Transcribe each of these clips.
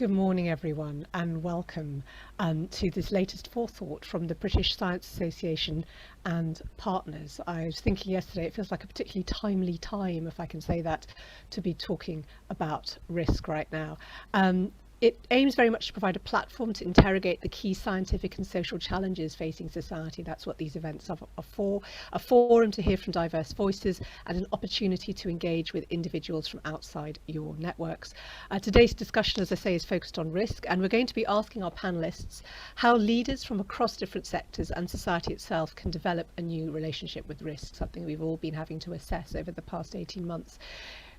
Good morning, everyone, and welcome to this latest forethought from the British Science Association and partners. I was thinking yesterday, it feels like a particularly timely time, if I can say that, to be talking about risk right now. It aims very much to provide a platform to interrogate the key scientific and social challenges facing society. That's what these events are for, a forum to hear from diverse voices and an opportunity to engage with individuals from outside your networks. Today's discussion, as I say, is focused on risk, and we're going to be asking our panelists how leaders from across different sectors and society itself can develop a new relationship with risk, something we've all been having to assess over the past 18 months.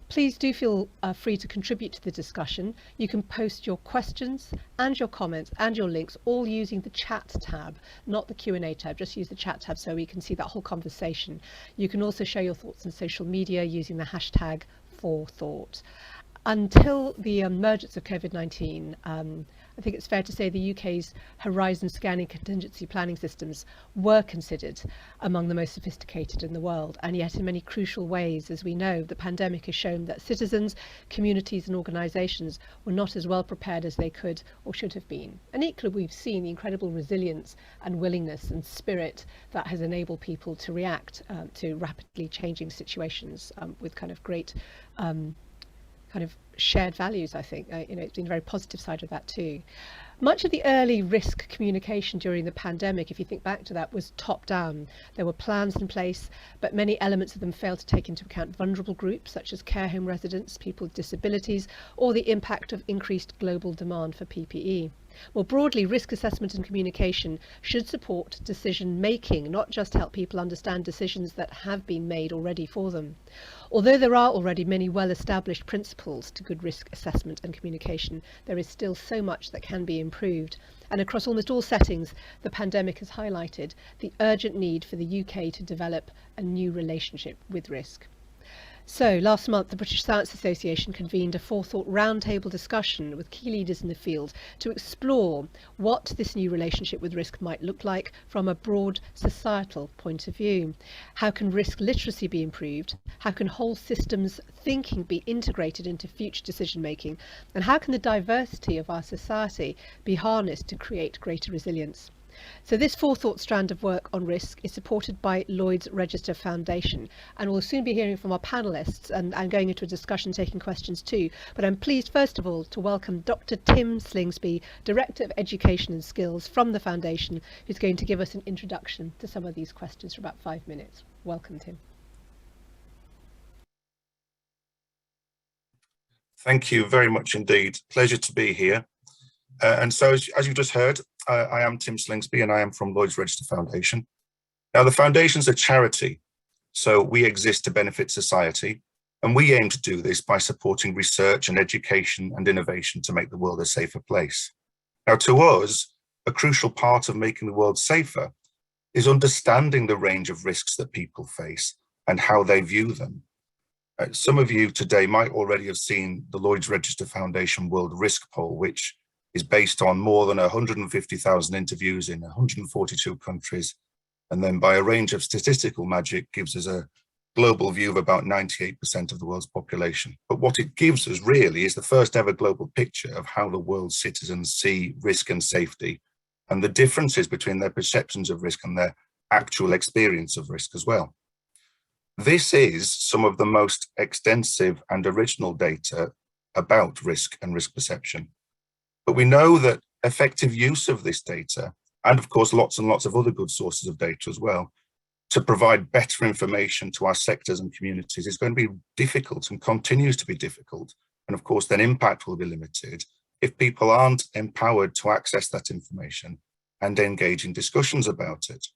Please do feel free to contribute to the discussion. You can post your questions and your comments and your links all using the chat tab, not the Q&A tab. Just use the chat tab so we can see that whole conversation. You can also share your thoughts on social media using the hashtag #4thought. Until the emergence of COVID-19, I think it's fair to say the UK's horizon scanning contingency planning systems were considered among the most sophisticated in the world. And yet in many crucial ways, as we know, the pandemic has shown that citizens, communities and organisations were not as well prepared as they could or should have been. And equally, we've seen the incredible resilience and willingness and spirit that has enabled people to react to rapidly changing situations with kind of great kind of shared values, I think. It's been a very positive side of that too. Much of the early risk communication during the pandemic, if you think back to that, was top down. There were plans in place, but many elements of them failed to take into account vulnerable groups such as care home residents, people with disabilities, or the impact of increased global demand for PPE. More broadly, risk assessment and communication should support decision making, not just help people understand decisions that have been made already for them. Although there are already many well-established principles to good risk assessment and communication, there is still so much that can be improved. And across almost all settings, the pandemic has highlighted the urgent need for the UK to develop a new relationship with risk. So last month, the British Science Association convened a forethought roundtable discussion with key leaders in the field to explore what this new relationship with risk might look like from a broad societal point of view. How can risk literacy be improved? How can whole systems thinking be integrated into future decision making? And how can the diversity of our society be harnessed to create greater resilience? So this forethought strand of work on risk is supported by Lloyd's Register Foundation, and we'll soon be hearing from our panellists and going into a discussion, taking questions too. But I'm pleased, first of all, to welcome Dr. Tim Slingsby, Director of Education and Skills from the Foundation, who's going to give us an introduction to some of these questions for about 5 minutes. Welcome, Tim. Thank you very much indeed. Pleasure to be here. And so, as you just heard, I am Tim Slingsby and I am from Lloyd's Register Foundation. Now, the Foundation's a charity, so we exist to benefit society, and we aim to do this by supporting research and education and innovation to make the world a safer place. Now, to us, a crucial part of making the world safer is understanding the range of risks that people face and how they view them. Some of you today might already have seen the Lloyd's Register Foundation World Risk Poll, which is based on more than 150,000 interviews in 142 countries, and then by a range of statistical magic gives us a global view of about 98% of the world's population. But what it gives us really is the first ever global picture of how the world's citizens see risk and safety, and the differences between their perceptions of risk and their actual experience of risk as well. This is some of the most extensive and original data about risk and risk perception. But we know that effective use of this data, and of course lots and lots of other good sources of data as well, to provide better information to our sectors and communities is going to be difficult and continues to be difficult. And of course, then impact will be limited if people aren't empowered to access that information and engage in discussions about it.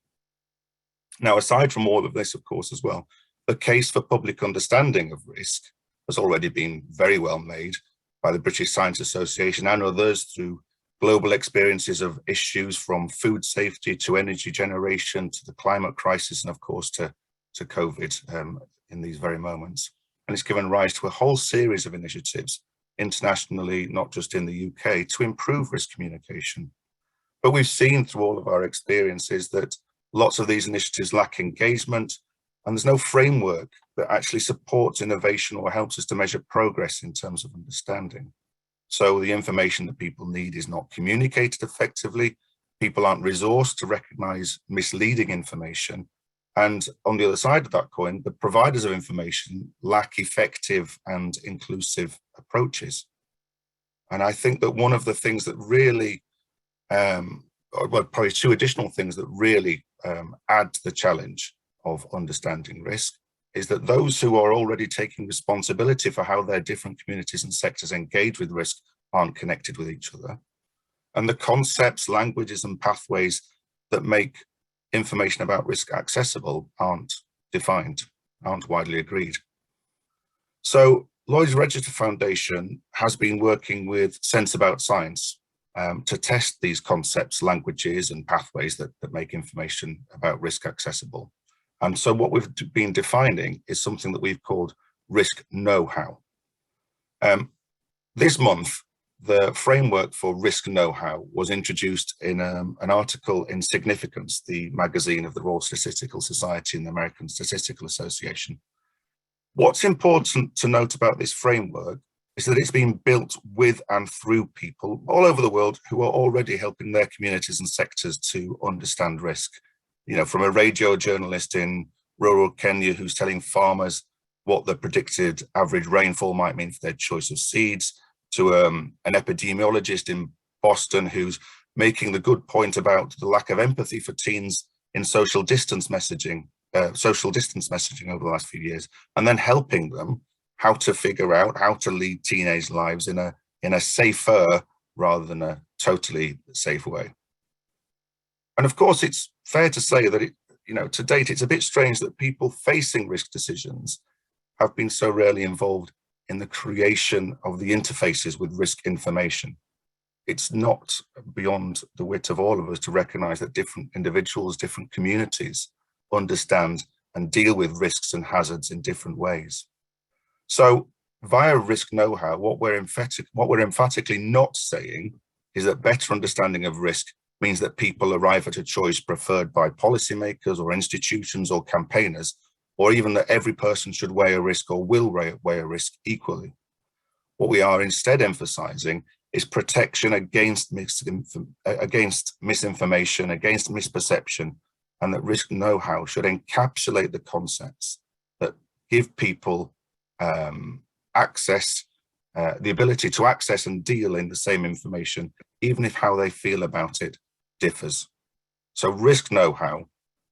Now, aside from all of this, of course, as well, the case for public understanding of risk has already been very well made by the British Science Association and others through global experiences of issues from food safety to energy generation to the climate crisis and of course to COVID in these very moments. And it's given rise to a whole series of initiatives internationally, not just in the UK, to improve risk communication. But we've seen through all of our experiences that lots of these initiatives lack engagement, and there's no framework that actually supports innovation or helps us to measure progress in terms of understanding. So the information that people need is not communicated effectively. People aren't resourced to recognize misleading information. And on the other side of that coin, the providers of information lack effective and inclusive approaches. And I think that one of the things that really, well, probably two additional things that really add to the challenge of understanding risk is that those who are already taking responsibility for how their different communities and sectors engage with risk aren't connected with each other. And the concepts, languages, and pathways that make information about risk accessible aren't defined, aren't widely agreed. So Lloyd's Register Foundation has been working with Sense About Science to test these concepts, languages, and pathways that make information about risk accessible. And so what we've been defining is something that we've called risk know-how. This month, the framework for risk know-how was introduced in an article in Significance, the magazine of the Royal Statistical Society and the American Statistical Association. What's important to note about this framework is that it's been built with and through people all over the world who are already helping their communities and sectors to understand risk. You know, from a radio journalist in rural Kenya who's telling farmers what the predicted average rainfall might mean for their choice of seeds, to an epidemiologist in Boston who's making the good point about the lack of empathy for teens in social distance messaging over the last few years, and then helping them how to figure out how to lead teenage lives in a safer rather than a totally safe way. And of course, it's fair to say that to date, it's a bit strange that people facing risk decisions have been so rarely involved in the creation of the interfaces with risk information. It's not beyond the wit of all of us to recognize that different individuals, different communities understand and deal with risks and hazards in different ways. So via risk know-how, what we're emphatically not saying is that better understanding of risk means that people arrive at a choice preferred by policymakers or institutions or campaigners, or even that every person should weigh a risk or will weigh a risk equally. What we are instead emphasizing is protection against misinformation, against misperception, and that risk know-how should encapsulate the concepts that give people access, the ability to access and deal in the same information, even if how they feel about it differs. So risk know-how,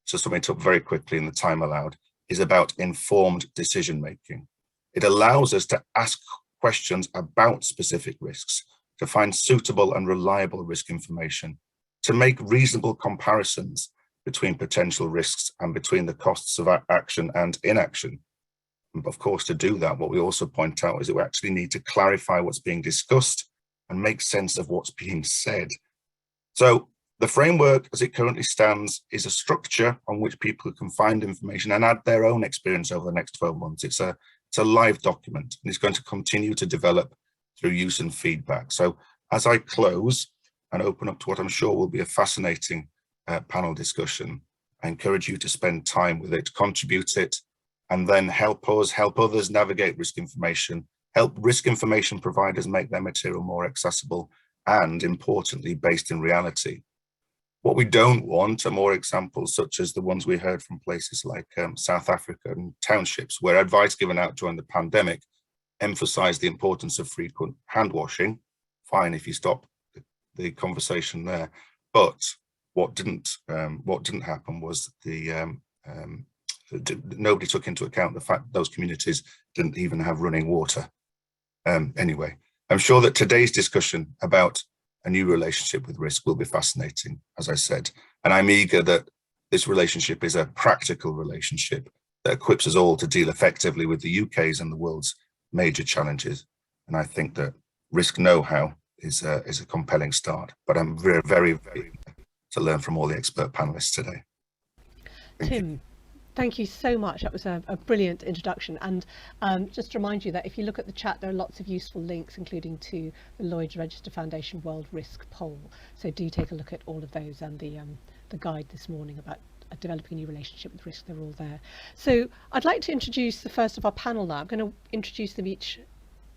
to sum it up very quickly in the time allowed, is about informed decision-making. It allows us to ask questions about specific risks, to find suitable and reliable risk information, to make reasonable comparisons between potential risks and between the costs of action and inaction. And of course, to do that, what we also point out is that we actually need to clarify what's being discussed and make sense of what's being said. So the framework as it currently stands is a structure on which people can find information and add their own experience over the next 12 months. It's a live document, and it's going to continue to develop through use and feedback. So as I close and open up to what I'm sure will be a fascinating panel discussion, I encourage you to spend time with it, contribute it, and then help us, help others navigate risk information, help risk information providers make their material more accessible and, importantly, based in reality. What we don't want are more examples such as the ones we heard from places like South Africa and townships, where advice given out during the pandemic emphasized the importance of frequent hand washing. Fine if you stop the conversation there, but what didn't happen was nobody took into account the fact that those communities didn't even have running water. Anyway, I'm sure that today's discussion about a new relationship with risk will be fascinating, as I said, and I'm eager that this relationship is a practical relationship that equips us all to deal effectively with the UK's and the world's major challenges. And I think that risk know-how is a compelling start, but I'm very, very, very to learn from all the expert panelists today. Tim, thank you so much. That was a brilliant introduction. And just to remind you that if you look at the chat, there are lots of useful links, including to the Lloyd's Register Foundation World Risk Poll. So do take a look at all of those, and the guide this morning about developing a new relationship with risk. They're all there. So I'd like to introduce the first of our panel now. I'm going to introduce them each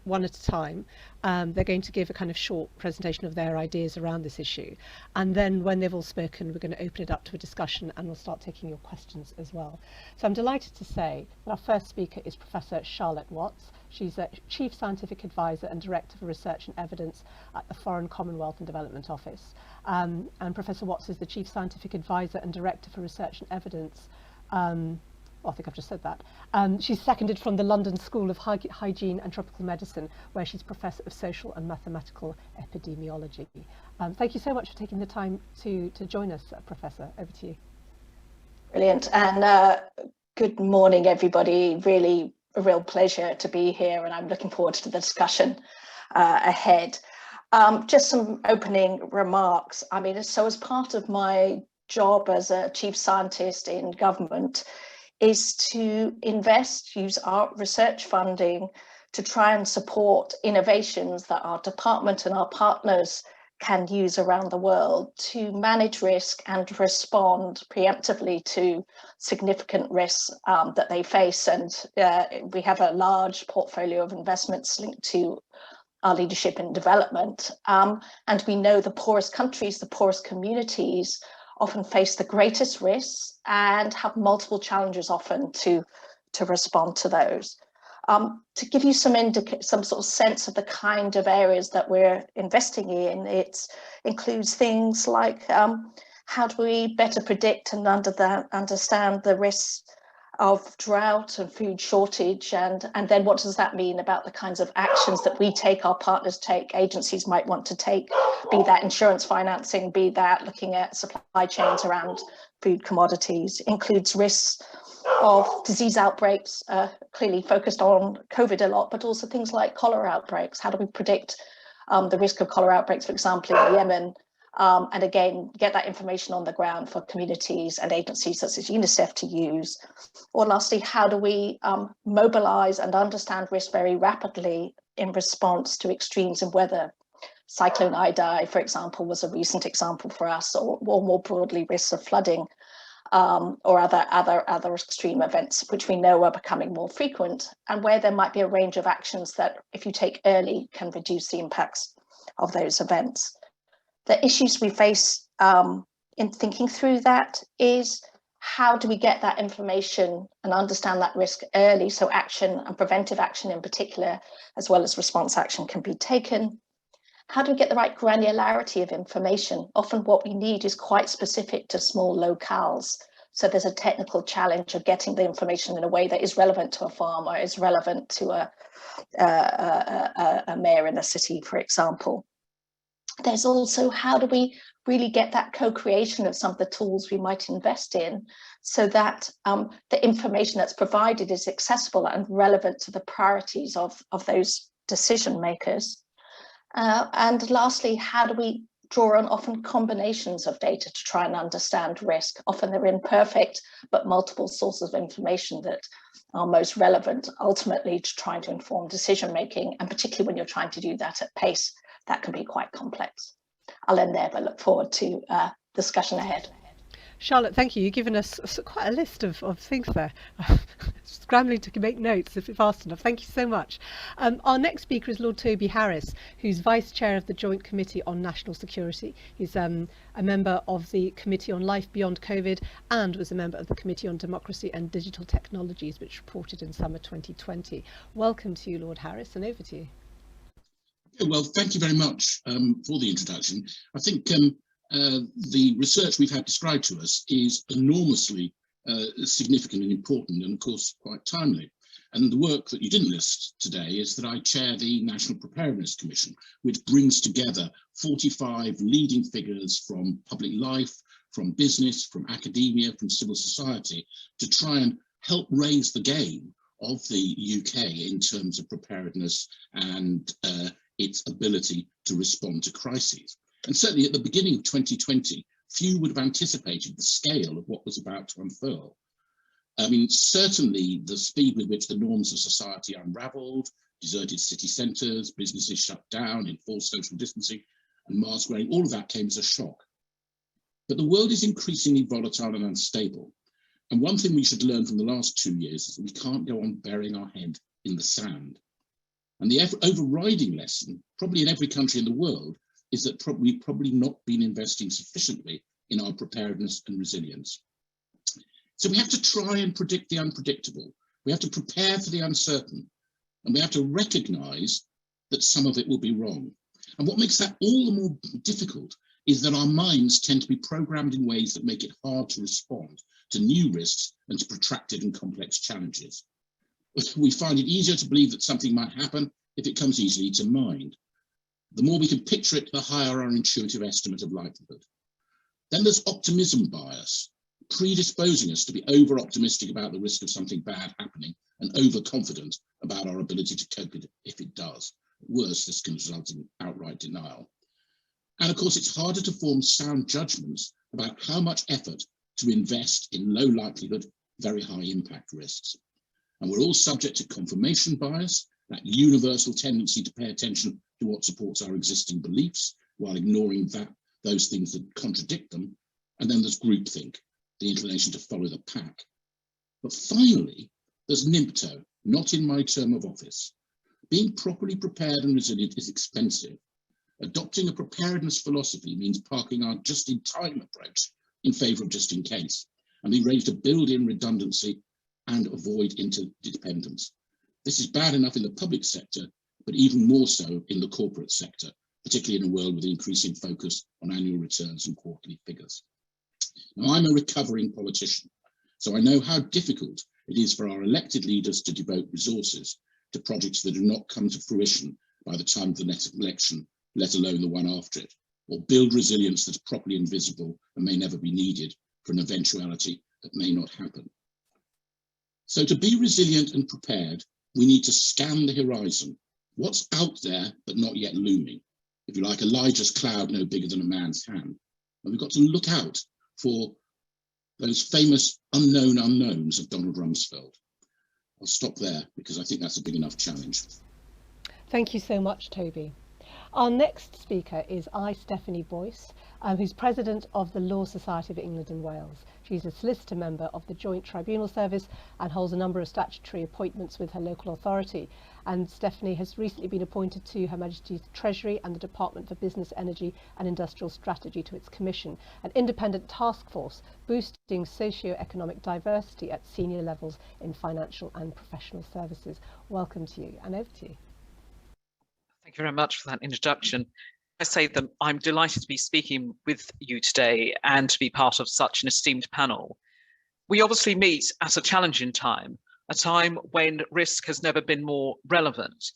one at a time. They're going to give a kind of short presentation of their ideas around this issue. And then when they've all spoken, we're going to open it up to a discussion and we'll start taking your questions as well. So I'm delighted to say that our first speaker is Professor Charlotte Watts. She's a Chief Scientific Advisor and Director for Research and Evidence at the Foreign Commonwealth and Development Office. And Professor Watts is the Chief Scientific Advisor and Director for Research and Evidence. I think I've just said that. She's seconded from the London School of Hygiene and Tropical Medicine, where she's Professor of Social and Mathematical Epidemiology. Thank you so much for taking the time to join us, Professor. Over to you. Brilliant. And good morning, everybody. Really a real pleasure to be here, and I'm looking forward to the discussion ahead. Just some opening remarks. I mean, so as part of my job as a chief scientist in government is to use our research funding to try and support innovations that our department and our partners can use around the world to manage risk and respond preemptively to significant risks that they face. And we have a large portfolio of investments linked to our leadership in development. And we know the poorest countries, the poorest communities often face the greatest risks and have multiple challenges often to respond to those. To give you some sort of sense of the kind of areas that we're investing in, it includes things like how do we better predict and understand the risks of drought and food shortage, and then what does that mean about the kinds of actions that we take, our partners take, agencies might want to take, be that insurance financing, be that looking at supply chains around food commodities. Includes risks of disease outbreaks, clearly focused on COVID a lot, but also things like cholera outbreaks. How do we predict the risk of cholera outbreaks, for example, in Yemen? And again, get that information on the ground for communities and agencies such as UNICEF to use. Or lastly, how do we mobilize and understand risk very rapidly in response to extremes in weather? Cyclone Idai, for example, was a recent example for us, or more broadly, risks of flooding or other extreme events, which we know are becoming more frequent, and where there might be a range of actions that, if you take early, can reduce the impacts of those events. The issues we face in thinking through that is how do we get that information and understand that risk early, so action and preventive action in particular, as well as response action, can be taken. How do we get the right granularity of information? Often what we need is quite specific to small locales. So there's a technical challenge of getting the information in a way that is relevant to a farm or is relevant to a mayor in a city, for example. There's also how do we really get that co-creation of some of the tools we might invest in so that the information that's provided is accessible and relevant to the priorities of those decision makers. And lastly, how do we draw on often combinations of data to try and understand risk? Often they're imperfect, but multiple sources of information that are most relevant ultimately to trying to inform decision making, and particularly when you're trying to do that at pace, that can be quite complex. I'll end there, but look forward to discussion ahead. Charlotte, thank you. You've given us quite a list of things there. Scrambling to make notes if it's fast enough. Thank you so much. Our next speaker is Lord Toby Harris, who's Vice Chair of the Joint Committee on National Security. He's a member of the Committee on Life Beyond COVID and was a member of the Committee on Democracy and Digital Technologies, which reported in summer 2020. Welcome to you, Lord Harris, and over to you. Well, thank you very much for the introduction. I think the research we've had described to us is enormously significant and important, and of course quite timely. And the work that you didn't list today is that I chair the National Preparedness Commission, which brings together 45 leading figures from public life, from business, from academia, from civil society, to try and help raise the game of the UK in terms of preparedness and its ability to respond to crises. And certainly at the beginning of 2020, few would have anticipated the scale of what was about to unfurl. I mean, certainly the speed with which the norms of society unraveled, deserted city centres, businesses shut down, enforced social distancing and mask wearing, all of that came as a shock. But the world is increasingly volatile and unstable. And one thing we should learn from the last 2 years is that we can't go on burying our head in the sand. And the overriding lesson, probably in every country in the world, is that we've probably not been investing sufficiently in our preparedness and resilience. So we have to try and predict the unpredictable. We have to prepare for the uncertain, and we have to recognize that some of it will be wrong. And what makes that all the more difficult is that our minds tend to be programmed in ways that make it hard to respond to new risks and to protracted and complex challenges. We find it easier to believe that something might happen if it comes easily to mind. The more we can picture it, the higher our intuitive estimate of likelihood. Then there's optimism bias, predisposing us to be over-optimistic about the risk of something bad happening and overconfident about our ability to cope with it if it does. Worse, this can result in outright denial. And of course, it's harder to form sound judgments about how much effort to invest in low likelihood, very high impact risks. And we're all subject to confirmation bias, that universal tendency to pay attention to what supports our existing beliefs while ignoring those things that contradict them. And then there's groupthink, the inclination to follow the pack. But finally, there's NIMPTO, not in my term of office. Being properly prepared and resilient is expensive. Adopting a preparedness philosophy means parking our just-in-time approach in favour of just in case, and being ready to build in redundancy and avoid interdependence. This is bad enough in the public sector, but even more so in the corporate sector, particularly in a world with increasing focus on annual returns and quarterly figures. Now, I'm a recovering politician, so I know how difficult it is for our elected leaders to devote resources to projects that do not come to fruition by the time of the next election, let alone the one after it, or build resilience that's properly invisible and may never be needed for an eventuality that may not happen. So to be resilient and prepared, we need to scan the horizon. What's out there but not yet looming? If you like, Elijah's cloud no bigger than a man's hand. And we've got to look out for those famous unknown unknowns of Donald Rumsfeld. I'll stop there because I think that's a big enough challenge. Thank you so much, Toby. Our next speaker is Stephanie Boyce, who's president of the Law Society of England and Wales. She's a solicitor member of the Joint Tribunal Service and holds a number of statutory appointments with her local authority. And Stephanie has recently been appointed to Her Majesty's Treasury and the Department for Business, Energy and Industrial Strategy to its commission, an independent task force boosting socio-economic diversity at senior levels in financial and professional services. Welcome to you, and over to you. Thank you very much for that introduction. I say that I'm delighted to be speaking with you today and to be part of such an esteemed panel. We obviously meet at a challenging time, a time when risk has never been more relevant.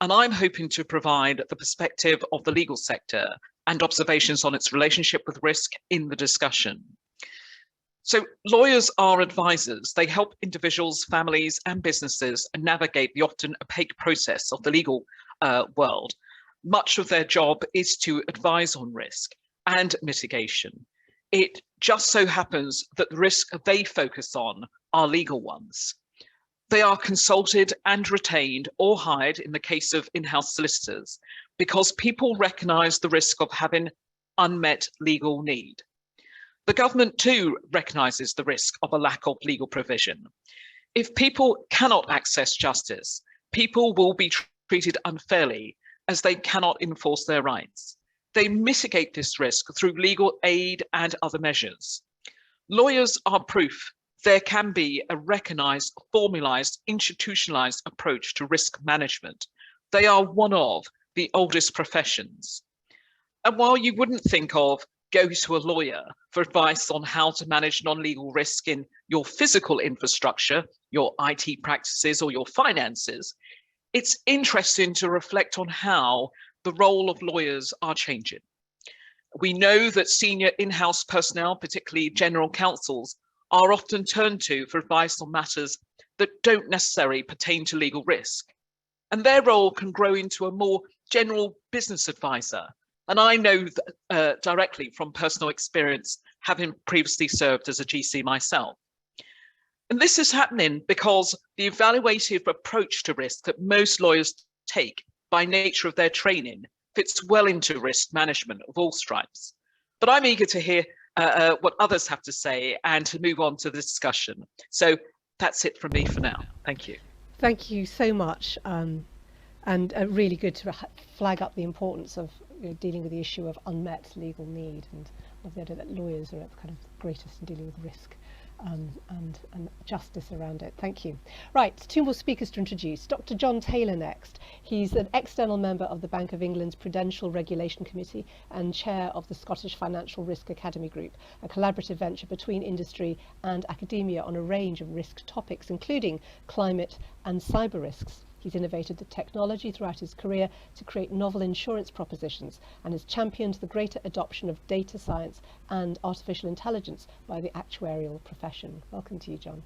And I'm hoping to provide the perspective of the legal sector and observations on its relationship with risk in the discussion. So lawyers are advisors. They help individuals, families and businesses navigate the often opaque process of the legal world. Much of their job is to advise on risk and mitigation. It just so happens that the risks they focus on are legal ones. They are consulted and retained or hired in the case of in-house solicitors because people recognise the risk of having unmet legal need. The government too recognises the risk of a lack of legal provision. If people cannot access justice, people will be treated unfairly as they cannot enforce their rights. They mitigate this risk through legal aid and other measures. Lawyers are proof there can be a recognised, formalised, institutionalised approach to risk management. They are one of the oldest professions. And while you wouldn't think of go to a lawyer for advice on how to manage non-legal risk in your physical infrastructure, your IT practices or your finances, it's interesting to reflect on how the role of lawyers are changing. We know that senior in-house personnel, particularly general counsels, are often turned to for advice on matters that don't necessarily pertain to legal risk. And their role can grow into a more general business advisor. And I know directly from personal experience, having previously served as a GC myself. And this is happening because the evaluative approach to risk that most lawyers take by nature of their training fits well into risk management of all stripes. But I'm eager to hear what others have to say and to move on to the discussion. So that's it from me for now. Thank you. Thank you so much, and really good to flag up the importance of dealing with the issue of unmet legal need, and of the idea that lawyers are at the kind of greatest in dealing with risk and justice around it. Thank you. Right, 2 more speakers to introduce. Dr. John Taylor next. He's an external member of the Bank of England's Prudential Regulation Committee and chair of the Scottish Financial Risk Academy Group, a collaborative venture between industry and academia on a range of risk topics, including climate and cyber risks. He's innovated the technology throughout his career to create novel insurance propositions and has championed the greater adoption of data science and artificial intelligence by the actuarial profession. Welcome to you, John.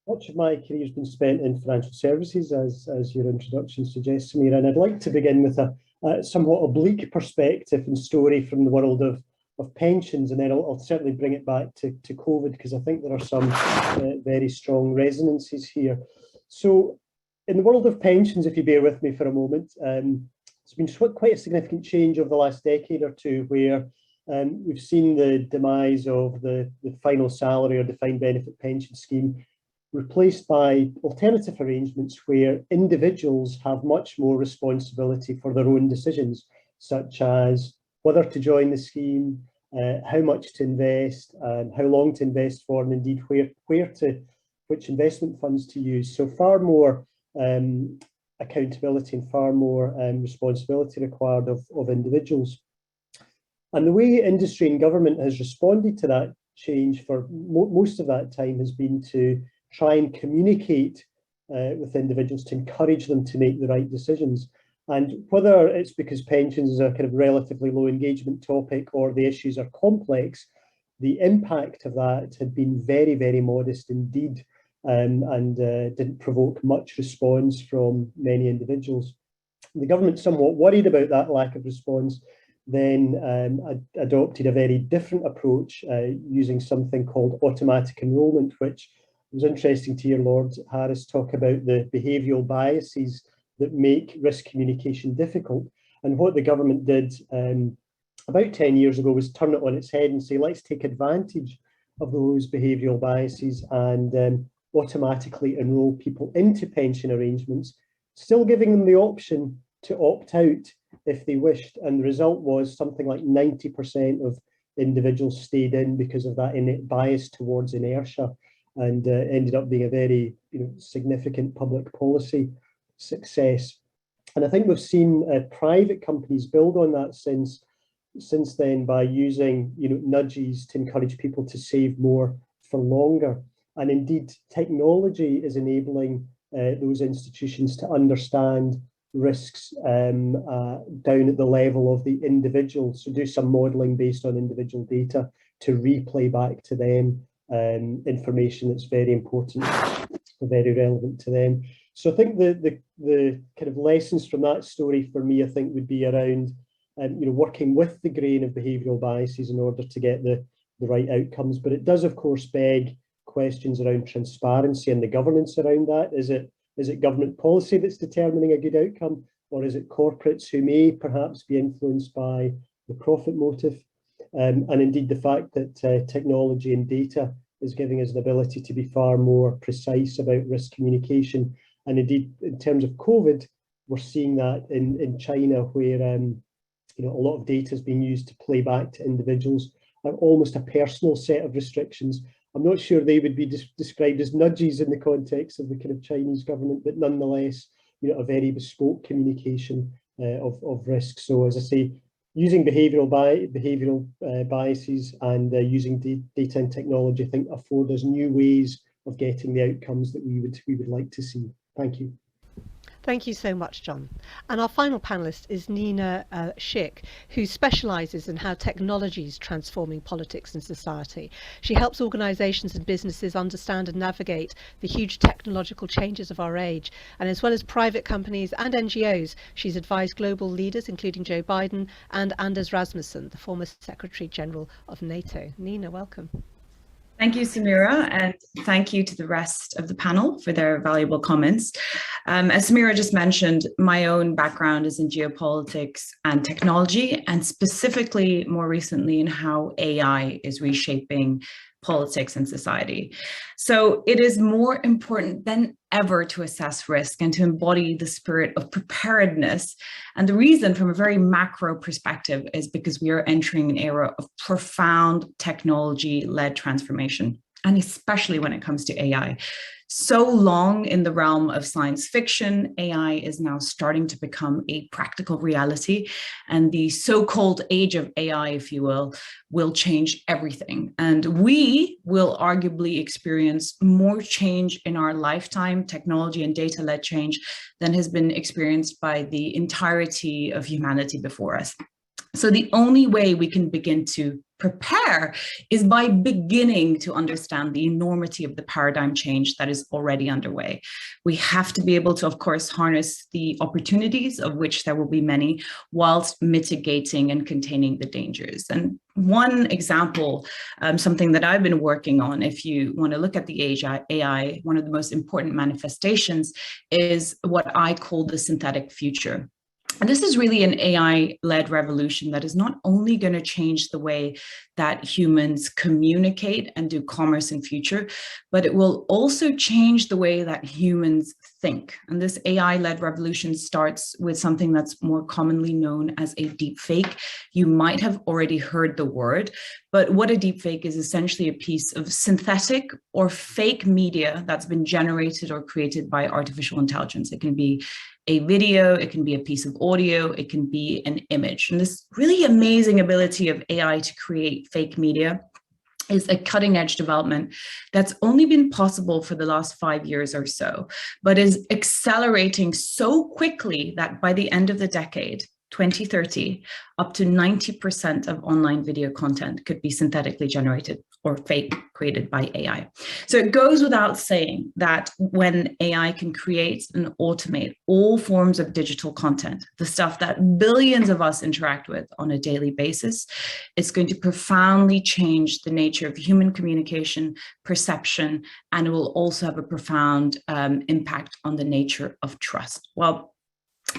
Much of my career has been spent in financial services, as your introduction suggests, Samira, and I'd like to begin with a somewhat oblique perspective and story from the world of pensions, and then I'll certainly bring it back to COVID, because I think there are some very strong resonances here. So in the world of pensions, if you bear with me for a moment, it's been quite a significant change over the last decade or two, where we've seen the demise of the final salary or defined benefit pension scheme replaced by alternative arrangements where individuals have much more responsibility for their own decisions, such as whether to join the scheme, how much to invest, how long to invest for, and indeed which investment funds to use. So far more accountability and far more responsibility required of individuals. And the way industry and government has responded to that change for most of that time has been to try and communicate with individuals to encourage them to make the right decisions. And whether it's because pensions is a kind of relatively low engagement topic or the issues are complex, the impact of that had been very, very modest indeed, and didn't provoke much response from many individuals. The government, somewhat worried about that lack of response, then adopted a very different approach using something called automatic enrolment, which was interesting to hear Lord Harris talk about the behavioural biases that make risk communication difficult. And what the government did about 10 years ago was turn it on its head and say, let's take advantage of those behavioural biases and automatically enrol people into pension arrangements, still giving them the option to opt out if they wished. And the result was something like 90% of individuals stayed in because of that innate bias towards inertia, and ended up being a very significant public policy success. And I think we've seen private companies build on that since then by using nudges to encourage people to save more for longer. And indeed, technology is enabling those institutions to understand risks down at the level of the individual. So do some modelling based on individual data to replay back to them information that's very important, very relevant to them. So I think the kind of lessons from that story for me, I think, would be around working with the grain of behavioural biases in order to get the right outcomes. But it does, of course, beg questions around transparency and the governance around that. Is it government policy that's determining a good outcome, or is it corporates who may perhaps be influenced by the profit motive? And indeed, the fact that technology and data is giving us an ability to be far more precise about risk communication. And indeed, in terms of COVID, we're seeing that in China, where a lot of data is being used to play back to individuals almost a personal set of restrictions. I'm not sure they would be described as nudges in the context of the kind of Chinese government, but nonetheless, a very bespoke communication of risk. So as I say, using behavioural biases and using data and technology, I think, afford us new ways of getting the outcomes that we would like to see. Thank you. Thank you so much, John. And our final panellist is Nina Schick, who specialises in how technology is transforming politics and society. She helps organisations and businesses understand and navigate the huge technological changes of our age. And as well as private companies and NGOs, she's advised global leaders, including Joe Biden and Anders Rasmussen, the former Secretary General of NATO. Nina, welcome. Thank you, Samira, and thank you to the rest of the panel for their valuable comments. As Samira just mentioned, my own background is in geopolitics and technology, and specifically more recently in how AI is reshaping politics and society. So it is more important than ever to assess risk and to embody the spirit of preparedness. And the reason from a very macro perspective is because we are entering an era of profound technology-led transformation, and especially when it comes to AI. So long in the realm of science fiction, AI is now starting to become a practical reality, and the so-called age of AI, if you will change everything. And we will arguably experience more change in our lifetime, technology and data-led change, than has been experienced by the entirety of humanity before us. So the only way we can begin to prepare is by beginning to understand the enormity of the paradigm change that is already underway. We have to be able to, of course, harness the opportunities, of which there will be many, whilst mitigating and containing the dangers. And one example, something that I've been working on, if you want to look at the age of AI, one of the most important manifestations is what I call the synthetic future. And this is really an AI-led revolution that is not only going to change the way that humans communicate and do commerce in future, but it will also change the way that humans think. And this AI-led revolution starts with something that's more commonly known as a deep fake. You might have already heard the word, but what a deep fake is essentially a piece of synthetic or fake media that's been generated or created by artificial intelligence. It can be a video, it can be a piece of audio, it can be an image. And this really amazing ability of AI to create fake media is a cutting edge development that's only been possible for the last 5 years or so, but is accelerating so quickly that by the end of the decade, 2030, up to 90% of online video content could be synthetically generated or fake created by AI. So it goes without saying that when AI can create and automate all forms of digital content, the stuff that billions of us interact with on a daily basis, it's going to profoundly change the nature of human communication, perception, and it will also have a profound impact on the nature of trust. Well,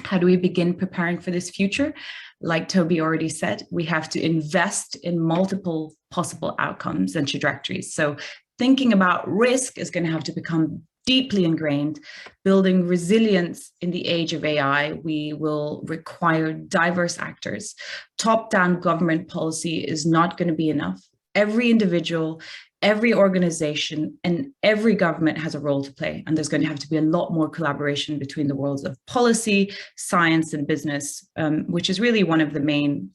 how do we begin preparing for this future? Like Toby already said, we have to invest in multiple possible outcomes and trajectories. So thinking about risk is going to have to become deeply ingrained. Building resilience in the age of AI, we will require diverse actors. Top-down government policy is not going to be enough. Every individual, every organization, and every government has a role to play. And there's going to have to be a lot more collaboration between the worlds of policy, science, and business, which is really one of the main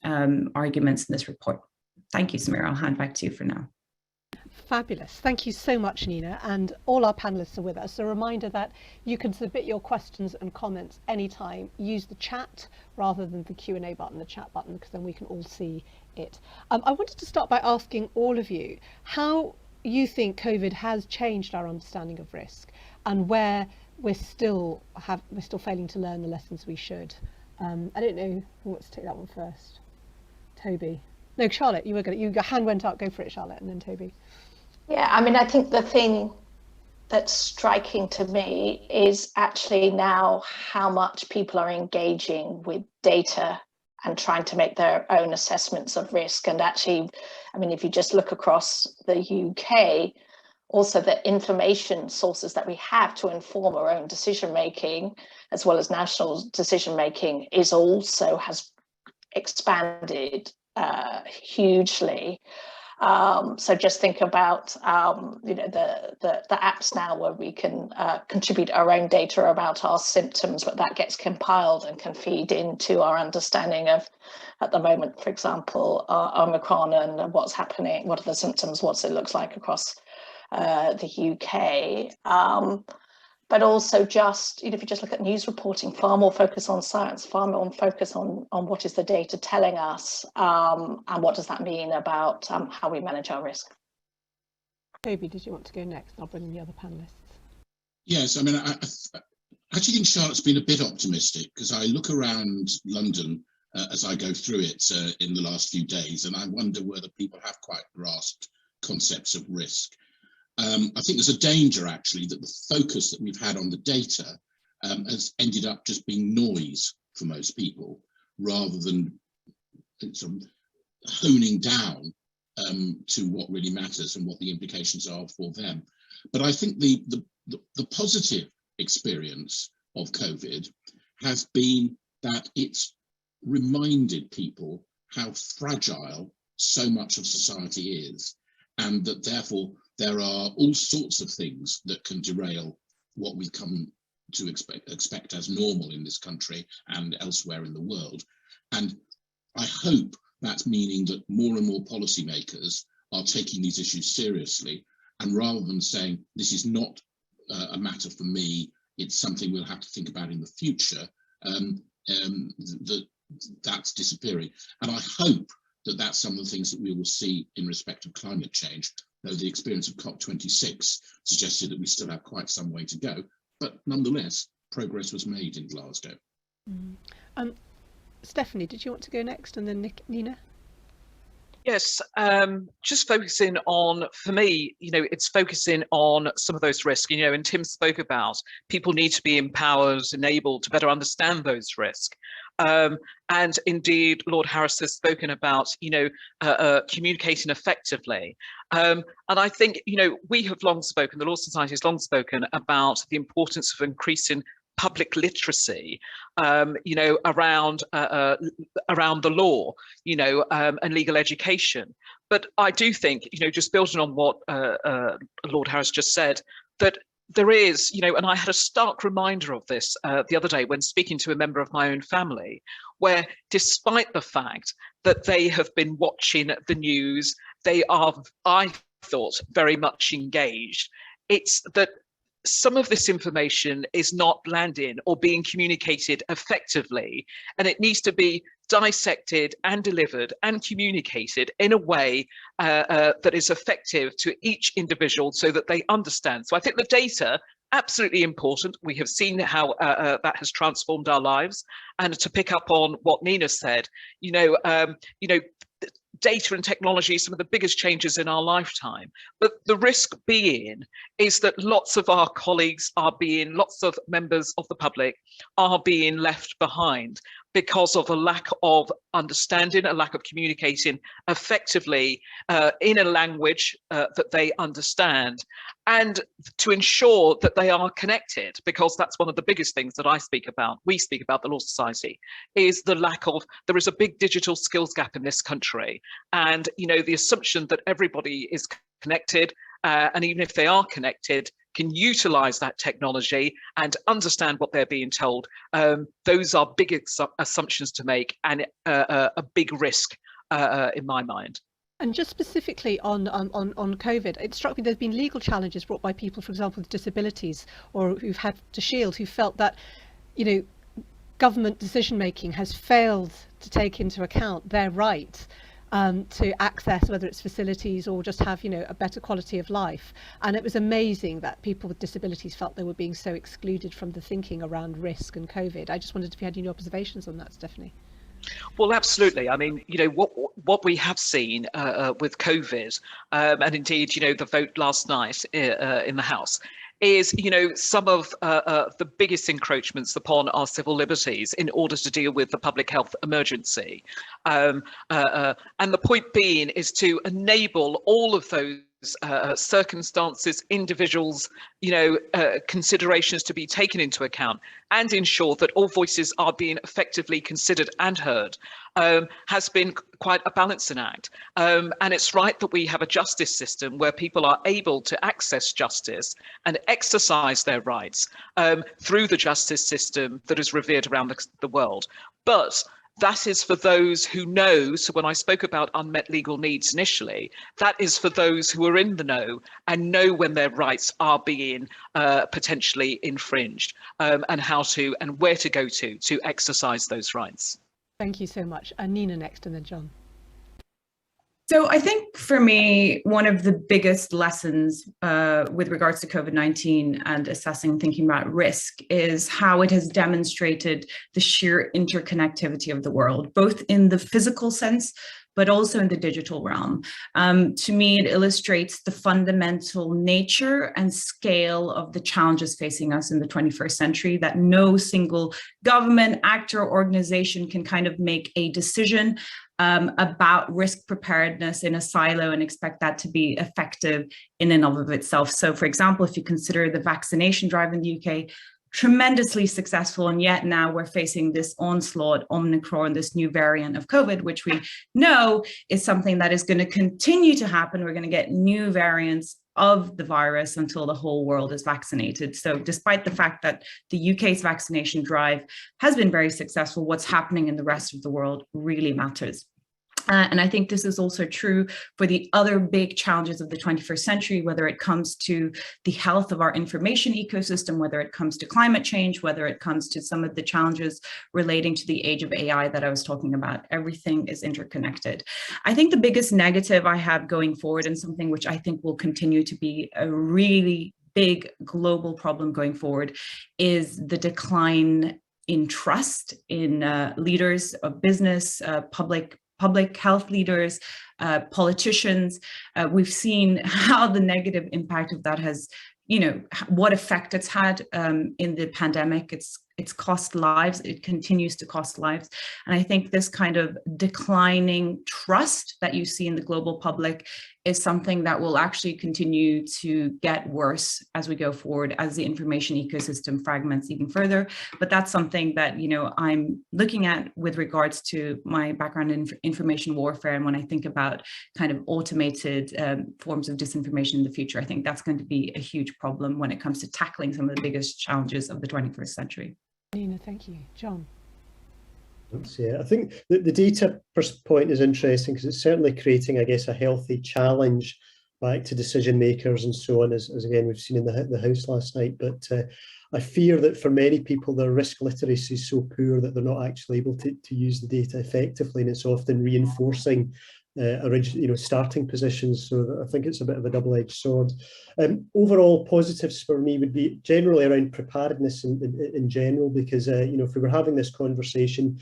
arguments in this report. Thank you, Samira. I'll hand back to you for now. Fabulous. Thank you so much, Nina. And all our panelists are with us. A reminder that you can submit your questions and comments anytime. Use the chat rather than the Q&A button, the chat button, because then we can all see it. I wanted to start by asking all of you how you think COVID has changed our understanding of risk and where we're still failing to learn the lessons we should. I don't know who wants to take that one first. Toby. No, Charlotte, your hand went up. Go for it, Charlotte, and then Toby. Yeah, I mean, I think the thing that's striking to me is actually now how much people are engaging with data and trying to make their own assessments of risk. And actually, I mean, if you just look across the UK, also the information sources that we have to inform our own decision making, as well as national decision making, has expanded hugely. So just think about the apps now where we can contribute our own data about our symptoms, but that gets compiled and can feed into our understanding of, at the moment, for example, Omicron and what's happening, what are the symptoms, what it looks like across the UK. But also just, if you just look at news reporting, far more focus on science, far more focus on what is the data telling us, and what does that mean about how we manage our risk. Toby, did you want to go next? I'll bring in the other panelists. Yes, I mean, I actually think Charlotte's been a bit optimistic, because I look around London as I go through it in the last few days, and I wonder whether people have quite grasped concepts of risk. I think there's a danger actually that the focus that we've had on the data has ended up just being noise for most people, rather than sort of honing down to what really matters and what the implications are for them. But I think the positive experience of COVID has been that it's reminded people how fragile so much of society is, and that therefore there are all sorts of things that can derail what we've come to expect as normal in this country and elsewhere in the world. And I hope that's meaning that more and more policymakers are taking these issues seriously, and rather than saying this is not a matter for me, it's something we'll have to think about in the future, that's disappearing. And I hope that that's some of the things that we will see in respect of climate change, though the experience of COP26 suggested that we still have quite some way to go. But nonetheless, progress was made in Glasgow. Stephanie, did you want to go next, and then Nina? Yes, just focusing on, for me, it's focusing on some of those risks, and Tim spoke about people need to be empowered, enabled to better understand those risks. And indeed, Lord Harris has spoken about, communicating effectively. And I think, we have long spoken, the Law Society has long spoken about the importance of increasing public literacy, around the law, and legal education. But I do think, just building on what Lord Harris just said, that there is, and I had a stark reminder of this the other day when speaking to a member of my own family, where despite the fact that they have been watching the news, they are, I thought, very much engaged. It's that some of this information is not landing or being communicated effectively, and it needs to be dissected and delivered and communicated in a way that is effective to each individual so that they understand. So I think the data, absolutely important. We have seen how that has transformed our lives. And to pick up on what Nina said, data and technology is some of the biggest changes in our lifetime. But the risk being is that lots of our colleagues lots of members of the public are being left behind because of a lack of understanding, a lack of communicating effectively in a language that they understand, and to ensure that they are connected, because that's one of the biggest things that we speak about, the Law Society, is the lack of, there is a big digital skills gap in this country. And, the assumption that everybody is connected, and even if they are connected, can utilize that technology and understand what they're being told. Those are big assumptions to make, and a big risk in my mind. And just specifically on COVID, it struck me there's been legal challenges brought by people, for example, with disabilities, or who've had to shield, who felt that, government decision making has failed to take into account their right to access, whether it's facilities or just have, a better quality of life. And it was amazing that people with disabilities felt they were being so excluded from the thinking around risk and COVID. I just wondered if you had any observations on that, Stephanie. Well, absolutely. I mean, what we have seen with COVID, and indeed, the vote last night in the House, is, some of the biggest encroachments upon our civil liberties in order to deal with the public health emergency. And the point being is to enable all of those circumstances, individuals, considerations to be taken into account, and ensure that all voices are being effectively considered and heard, has been quite a balancing act. And it's right that we have a justice system where people are able to access justice and exercise their rights through the justice system that is revered around the world. But that is for those who know. So when I spoke about unmet legal needs initially, that is for those who are in the know and know when their rights are being potentially infringed, and how to and where to go to exercise those rights. Thank you so much. Nina next, and then John. So I think for me, one of the biggest lessons with regards to COVID-19 and thinking about risk is how it has demonstrated the sheer interconnectivity of the world, both in the physical sense, but also in the digital realm. To me, it illustrates the fundamental nature and scale of the challenges facing us in the 21st century, that no single government, actor, organization can kind of make a decision about risk preparedness in a silo and expect that to be effective in and of itself. So for example, if you consider the vaccination drive in the UK, tremendously successful, and yet now we're facing this onslaught, Omicron, this new variant of COVID, which we know is something that is going to continue to happen. We're going to get new variants of the virus until the whole world is vaccinated. So despite the fact that the UK's vaccination drive has been very successful, what's happening in the rest of the world really matters. And I think this is also true for the other big challenges of the 21st century, whether it comes to the health of our information ecosystem, whether it comes to climate change, whether it comes to some of the challenges relating to the age of AI that I was talking about. Everything is interconnected. I think the biggest negative I have going forward, and something which I think will continue to be a really big global problem going forward, is the decline in trust in leaders of business, public health leaders, politicians. We've seen how the negative impact of that has, what effect it's had in the pandemic. It's cost lives, it continues to cost lives. And I think this kind of declining trust that you see in the global public is something that will actually continue to get worse as we go forward, as the information ecosystem fragments even further. But that's something that, I'm looking at with regards to my background in information warfare. And when I think about kind of automated forms of disinformation in the future, I think that's going to be a huge problem when it comes to tackling some of the biggest challenges of the 21st century. Nina, thank you. John. Yeah, I think the data point is interesting because it's certainly creating, I guess, a healthy challenge back to decision makers and so on, as again we've seen in the House last night. But I fear that for many people, their risk literacy is so poor that they're not actually able to use the data effectively, and it's often reinforcing starting positions. So I think it's a bit of a double-edged sword. Overall positives for me would be generally around preparedness in general, because if we were having this conversation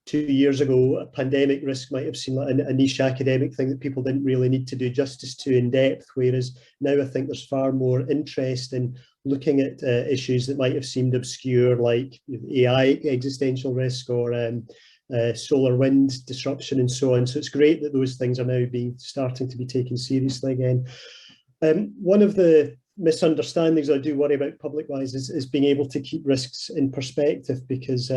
2 years ago, a pandemic risk might have seemed like a niche academic thing that people didn't really need to do justice to in depth, whereas now I think there's far more interest in looking at issues that might have seemed obscure, like AI existential risk or solar wind disruption and so on. So it's great that those things are now starting to be taken seriously again. One of the misunderstandings I do worry about public-wise is being able to keep risks in perspective, because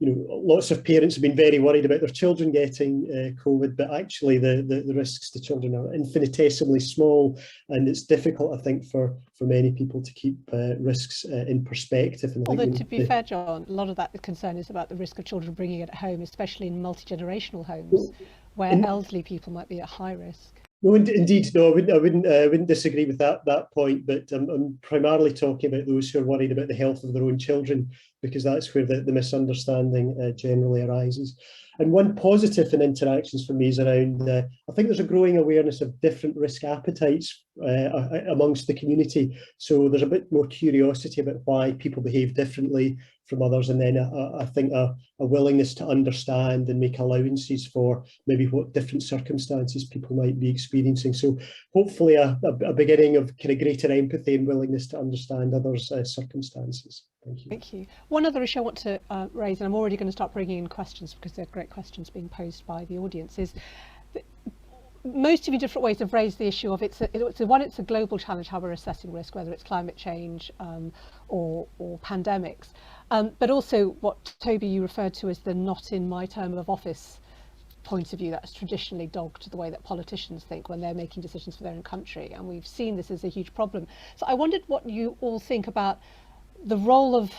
lots of parents have been very worried about their children getting COVID, but actually the risks to children are infinitesimally small, and it's difficult, I think, for many people to keep risks in perspective. And although to be fair, John, a lot of that concern is about the risk of children bringing it at home, especially in multi-generational homes where elderly people might be at high risk. No, indeed, no, I wouldn't disagree with that point, but I'm primarily talking about those who are worried about the health of their own children, because that's where the misunderstanding generally arises. And one positive in interactions for me is around, I think there's a growing awareness of different risk appetites amongst the community. So there's a bit more curiosity about why people behave differently from others. And then I think a willingness to understand and make allowances for maybe what different circumstances people might be experiencing. So hopefully a beginning of kind of greater empathy and willingness to understand others' circumstances. Thank you. Thank you. One other issue I want to raise, and I'm already going to start bringing in questions because they're great questions being posed by the audience, is most of you different ways have raised the issue of it's a global challenge how we're assessing risk, whether it's climate change or pandemics, but also what Toby you referred to as the not in my term of office point of view that's traditionally dogged the way that politicians think when they're making decisions for their own country, and we've seen this as a huge problem. So I wondered what you all think about the role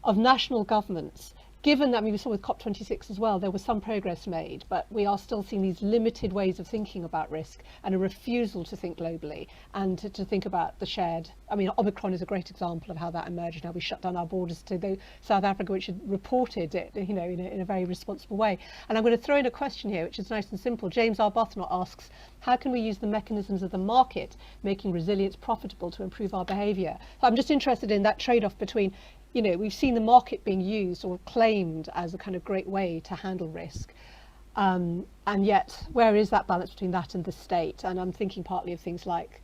of national governments, given that, I mean, we saw with COP26 as well, there was some progress made, but we are still seeing these limited ways of thinking about risk and a refusal to think globally and to think about the shared. I mean, Omicron is a great example of how that emerged. Now we shut down our borders to South Africa, which had reported it, in a very responsible way. And I'm going to throw in a question here, which is nice and simple. James Arbuthnot asks, how can we use the mechanisms of the market, making resilience profitable, to improve our behaviour? So I'm just interested in that trade-off between, we've seen the market being used or claimed as a kind of great way to handle risk. And yet, where is that balance between that and the state? And I'm thinking partly of things like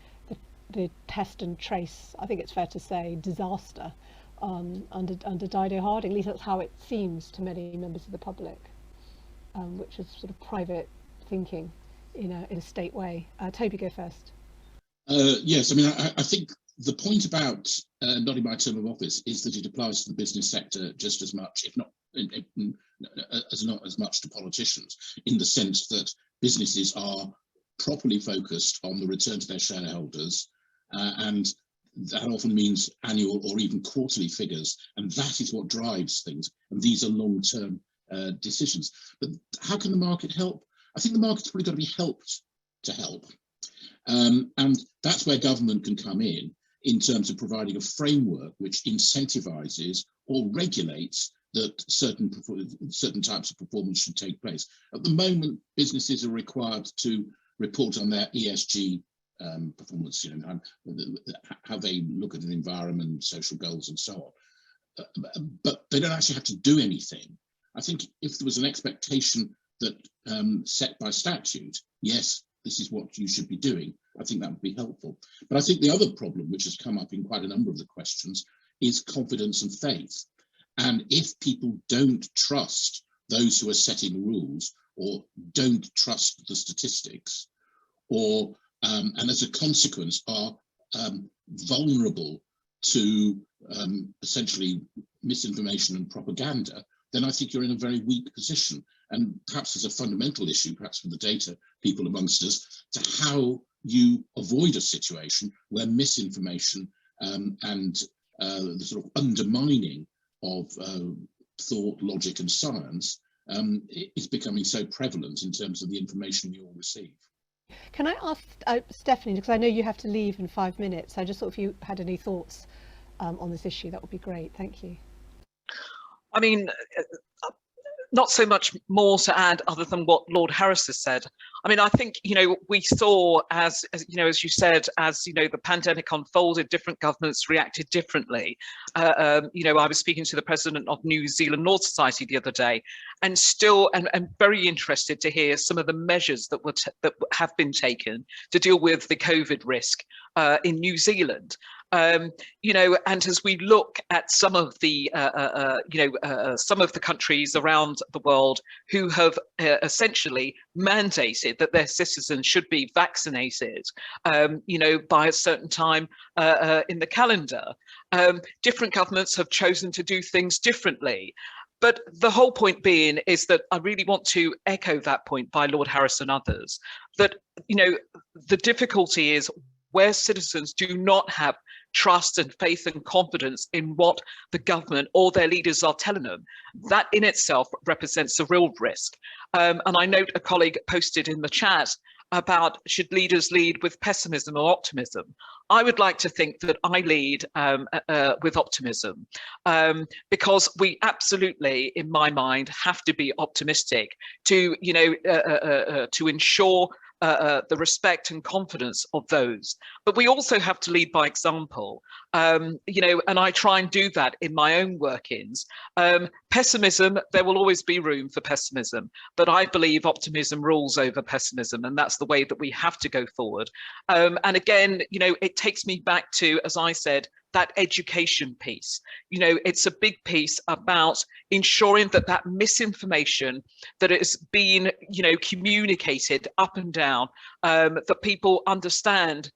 the test and trace, I think it's fair to say, disaster under Dido Harding. At least that's how it seems to many members of the public, which is sort of private thinking in a state way. Toby, go first. Yes, I mean, I think the point about not in my term of office is that it applies to the business sector just as much, if not as much to politicians, in the sense that businesses are properly focused on the return to their shareholders, and that often means annual or even quarterly figures, and that is what drives things, and these are long-term decisions. But how can the market help? I think the market's probably got to be helped to help, and that's where government can come in terms of providing a framework which incentivizes or regulates that certain types of performance should take place. At the moment, businesses are required to report on their ESG performance, you know, how they look at an environment, social goals, and so on. But they don't actually have to do anything. I think if there was an expectation that set by statute, yes, this is what you should be doing, I think that would be helpful. But I think the other problem, which has come up in quite a number of the questions, is confidence and faith. And if people don't trust those who are setting the rules, or don't trust the statistics, or and as a consequence are vulnerable to essentially misinformation and propaganda, then I think you're in a very weak position. And perhaps there's a fundamental issue, perhaps for the data people amongst us, to how you avoid a situation where misinformation and the sort of undermining of thought, logic and science is becoming so prevalent in terms of the information you all receive. Can I ask Stephanie, because I know you have to leave in 5 minutes, I just thought if you had any thoughts on this issue, that would be great. Thank you. I mean, not so much more to add other than what Lord Harris has said. I mean, I think, you know, we saw as you know, as you said, as, you know, the pandemic unfolded, different governments reacted differently. You know, I was speaking to the president of New Zealand Law Society the other day, and still, and very interested to hear some of the measures that have been taken to deal with the COVID risk in New Zealand. You know, and as we look at some of the, some of the countries around the world who have essentially mandated that their citizens should be vaccinated, you know, by a certain time in the calendar, different governments have chosen to do things differently. But the whole point being is that I really want to echo that point by Lord Harris and others, that, you know, the difficulty is where citizens do not have trust and faith and confidence in what the government or their leaders are telling them, that in itself represents a real risk. And I note a colleague posted in the chat about should leaders lead with pessimism or optimism. I would like to think that I lead with optimism, because we absolutely, in my mind, have to be optimistic to, you know, to ensure the respect and confidence of those. But we also have to lead by example, you know, and I try and do that in my own workings. Pessimism, there will always be room for pessimism, but I believe optimism rules over pessimism, and that's the way that we have to go forward. And again, you know, it takes me back to, as I said, that education piece. You know, it's a big piece about ensuring that that misinformation that is being, you know, communicated up and down, that people understand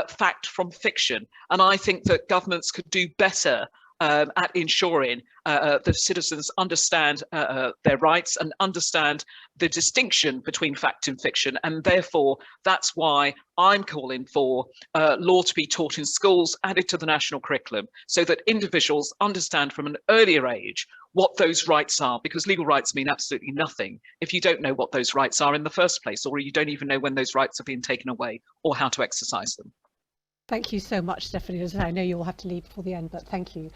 fact from fiction. And I think that governments could do better at ensuring that citizens understand their rights and understand the distinction between fact and fiction. And therefore, that's why I'm calling for law to be taught in schools, added to the national curriculum, so that individuals understand from an earlier age what those rights are, because legal rights mean absolutely nothing if you don't know what those rights are in the first place, or you don't even know when those rights are being taken away or how to exercise them. Thank you so much, Stephanie. As I know you will have to leave before the end, but thank you.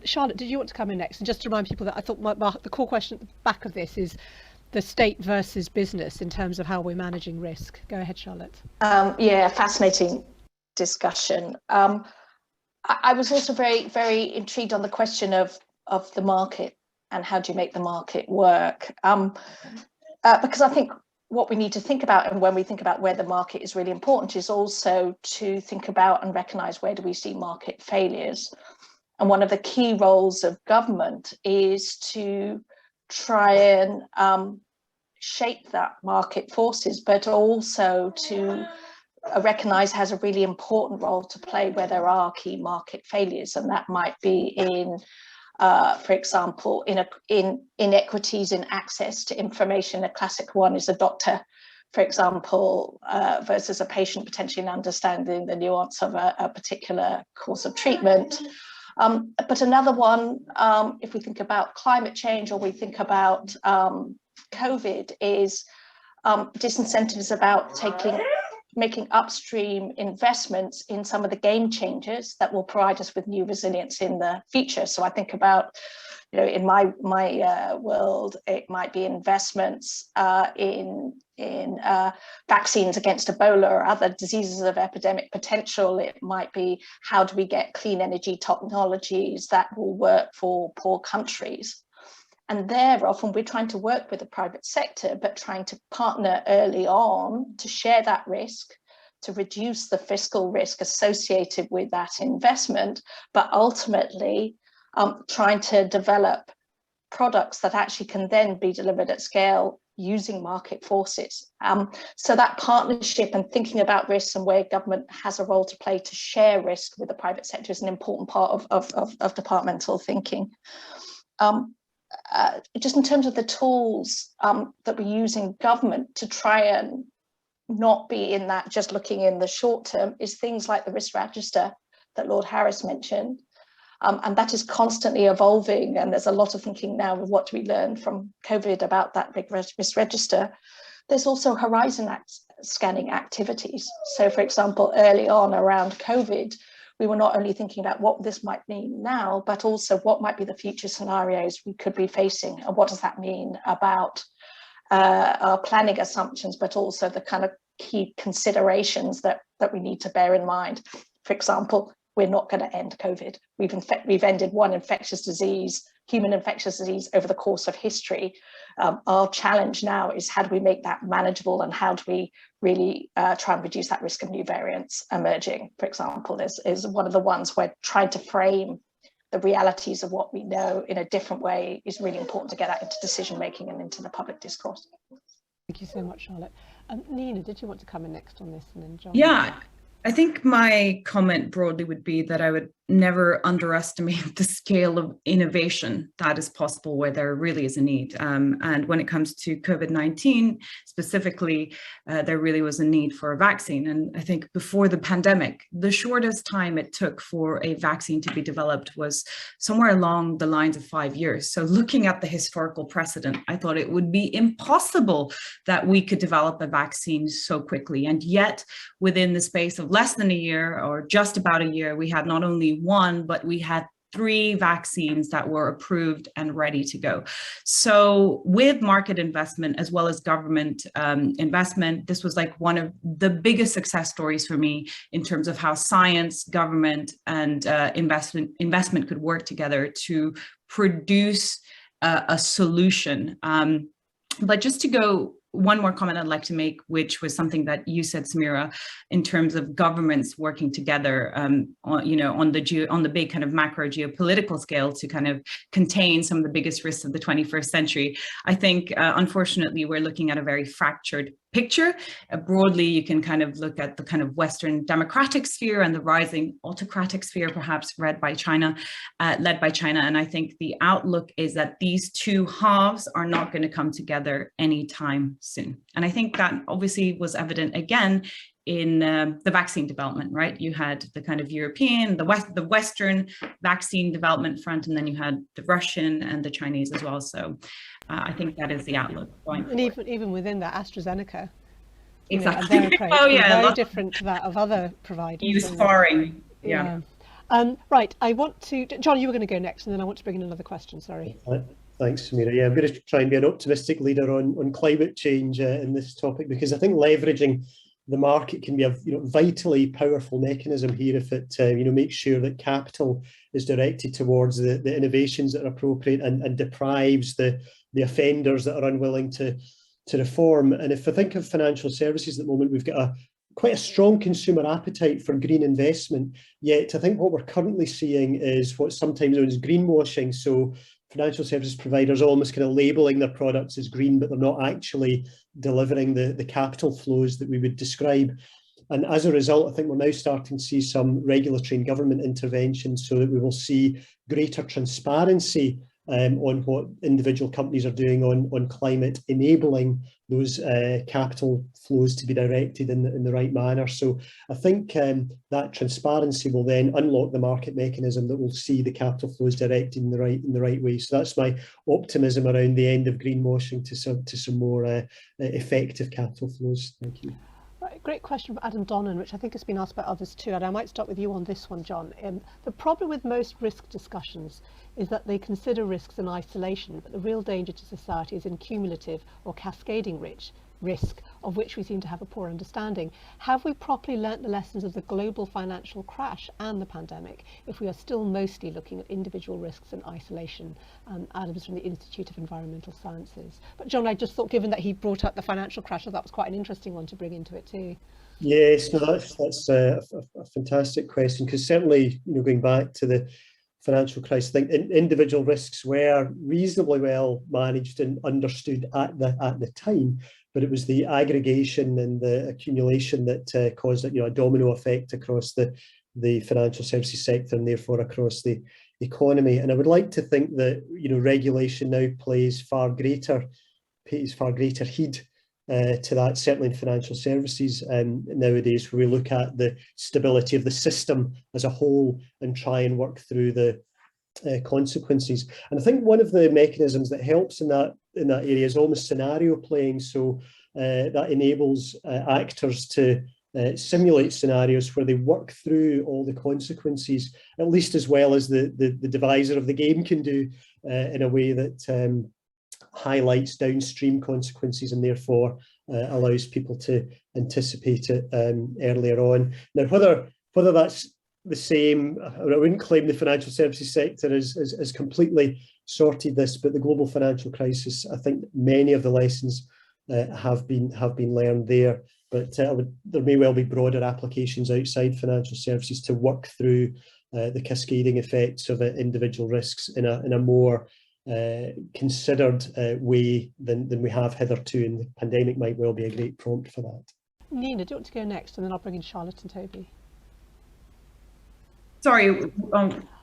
Charlotte, did you want to come in next? And just to remind people that I thought the core question at the back of this is the state versus business in terms of how we're managing risk. Go ahead, Charlotte. Yeah, fascinating discussion. I was also very, very intrigued on the question of the market and how do you make the market work. because I think what we need to think about, and when we think about where the market is really important, is also to think about and recognise where do we see market failures. And one of the key roles of government is to try and shape that market forces, but also to recognise has a really important role to play where there are key market failures, and that might be in, for example, in inequities in access to information. A classic one is a doctor, for example, versus a patient potentially understanding the nuance of a particular course of treatment. But another one, if we think about climate change or we think about COVID, is disincentives about making upstream investments in some of the game changers that will provide us with new resilience in the future. So I think about, in my world, it might be investments in vaccines against Ebola or other diseases of epidemic potential. It might be, how do we get clean energy technologies that will work for poor countries? And there, often we're trying to work with the private sector, but trying to partner early on to share that risk, to reduce the fiscal risk associated with that investment, but ultimately trying to develop products that actually can then be delivered at scale using market forces. So that partnership and thinking about risks and where government has a role to play to share risk with the private sector is an important part of departmental thinking. Just in terms of the tools that we use in government to try and not be in that just looking in the short term, is things like the risk register that Lord Harris mentioned. And that is constantly evolving, and there's a lot of thinking now of what do we learn from COVID about that big risk register. There's also horizon scanning activities. So for example, early on around COVID, we were not only thinking about what this might mean now, but also what might be the future scenarios we could be facing, and what does that mean about our planning assumptions, but also the kind of key considerations that we need to bear in mind. For example, we're not going to end COVID. We've ended one infectious disease, human infectious disease, over the course of history. Our challenge now is how do we make that manageable, and how do we really try and reduce that risk of new variants emerging, for example, is one of the ones where trying to frame the realities of what we know in a different way is really important to get that into decision making and into the public discourse. Thank you so much, Charlotte. Nina, did you want to come in next on this, and then John? Yeah, I think my comment broadly would be that I would never underestimate the scale of innovation that is possible where there really is a need. And when it comes to COVID-19 specifically, there really was a need for a vaccine. And I think before the pandemic, the shortest time it took for a vaccine to be developed was somewhere along the lines of 5 years. So looking at the historical precedent, I thought it would be impossible that we could develop a vaccine so quickly. And yet within the space of less than a year, or just about a year, we had not only one, but we had 3 vaccines that were approved and ready to go. So with market investment as well as government investment, this was like one of the biggest success stories for me in terms of how science, government, and investment could work together to produce a solution. But just to go, one more comment I'd like to make, which was something that you said, Samira, in terms of governments working together, on the big kind of macro geopolitical scale to kind of contain some of the biggest risks of the 21st century. I think, unfortunately, we're looking at a very fractured picture. Broadly, you can kind of look at the kind of Western democratic sphere and the rising autocratic sphere, perhaps led by China. And I think the outlook is that these two halves are not going to come together anytime soon. And I think that obviously was evident again in the vaccine development, right? You had the kind of European, the Western vaccine development front, and then you had the Russian and the Chinese as well. So I think that is the outlook going forward. And even within that, AstraZeneca, exactly. And their approach is very different to that of other providers. Sparring. Yeah. Right, I want to, John, you were going to go next, and then I want to bring in another question, sorry. Thanks, Samira. Yeah, I'm going to try and be an optimistic leader on climate change in this topic, because I think leveraging the market can be a vitally powerful mechanism here if it makes sure that capital is directed towards the innovations that are appropriate and deprives the offenders that are unwilling to reform. And if I think of financial services at the moment, we've got quite a strong consumer appetite for green investment, yet I think what we're currently seeing is what's sometimes known as greenwashing. So financial services providers almost kind of labelling their products as green, but they're not actually delivering the capital flows that we would describe. And as a result, I think we're now starting to see some regulatory and government intervention so that we will see greater transparency on what individual companies are doing on climate, enabling those capital flows to be directed in the right manner. So I think that transparency will then unlock the market mechanism that will see the capital flows directed in the right way. So that's my optimism around the end of greenwashing to some more effective capital flows. Thank you. Right, great question from Adam Donnan, which I think has been asked by others too, and I might start with you on this one, John. The problem with most risk discussions is that they consider risks in isolation, but the real danger to society is in cumulative or cascading risk, of which we seem to have a poor understanding. Have we properly learnt the lessons of the global financial crash and the pandemic if we are still mostly looking at individual risks in isolation? Adam's from the Institute of Environmental Sciences. But John, I just thought, given that he brought up the financial crash, that was quite an interesting one to bring into it too. Yes, no, that's a fantastic question, because certainly, going back to the financial crisis, I think individual risks were reasonably well managed and understood at the time, but it was the aggregation and the accumulation that caused a domino effect across the financial services sector and therefore across the economy. And I would like to think that regulation now pays far greater heed to that, certainly in financial services nowadays, where we look at the stability of the system as a whole and try and work through the consequences. And I think one of the mechanisms that helps in that area is almost scenario playing. So that enables actors to simulate scenarios where they work through all the consequences, at least as well as the deviser of the game can do, in a way that highlights downstream consequences and therefore allows people to anticipate it earlier on. Now, whether that's the same, I wouldn't claim the financial services sector has completely sorted this, but the global financial crisis, I think many of the lessons have been learned there. But there may well be broader applications outside financial services to work through the cascading effects of individual risks in a more considered way than we have hitherto, and the pandemic might well be a great prompt for that. Nina, do you want to go next, and then I'll bring in Charlotte and Toby? Sorry.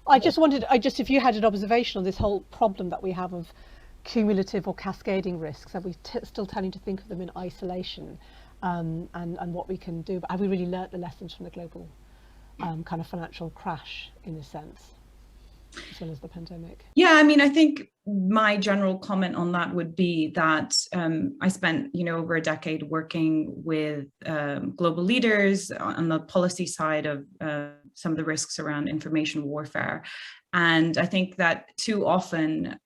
If you had an observation on this whole problem that we have of cumulative or cascading risks, are we still tending to think of them in isolation, and what we can do? But have we really learnt the lessons from the global kind of financial crash, in a sense, as well as the pandemic? Yeah, I mean, I think my general comment on that would be that I spent, over a decade working with global leaders on the policy side of some of the risks around information warfare. And I think that too often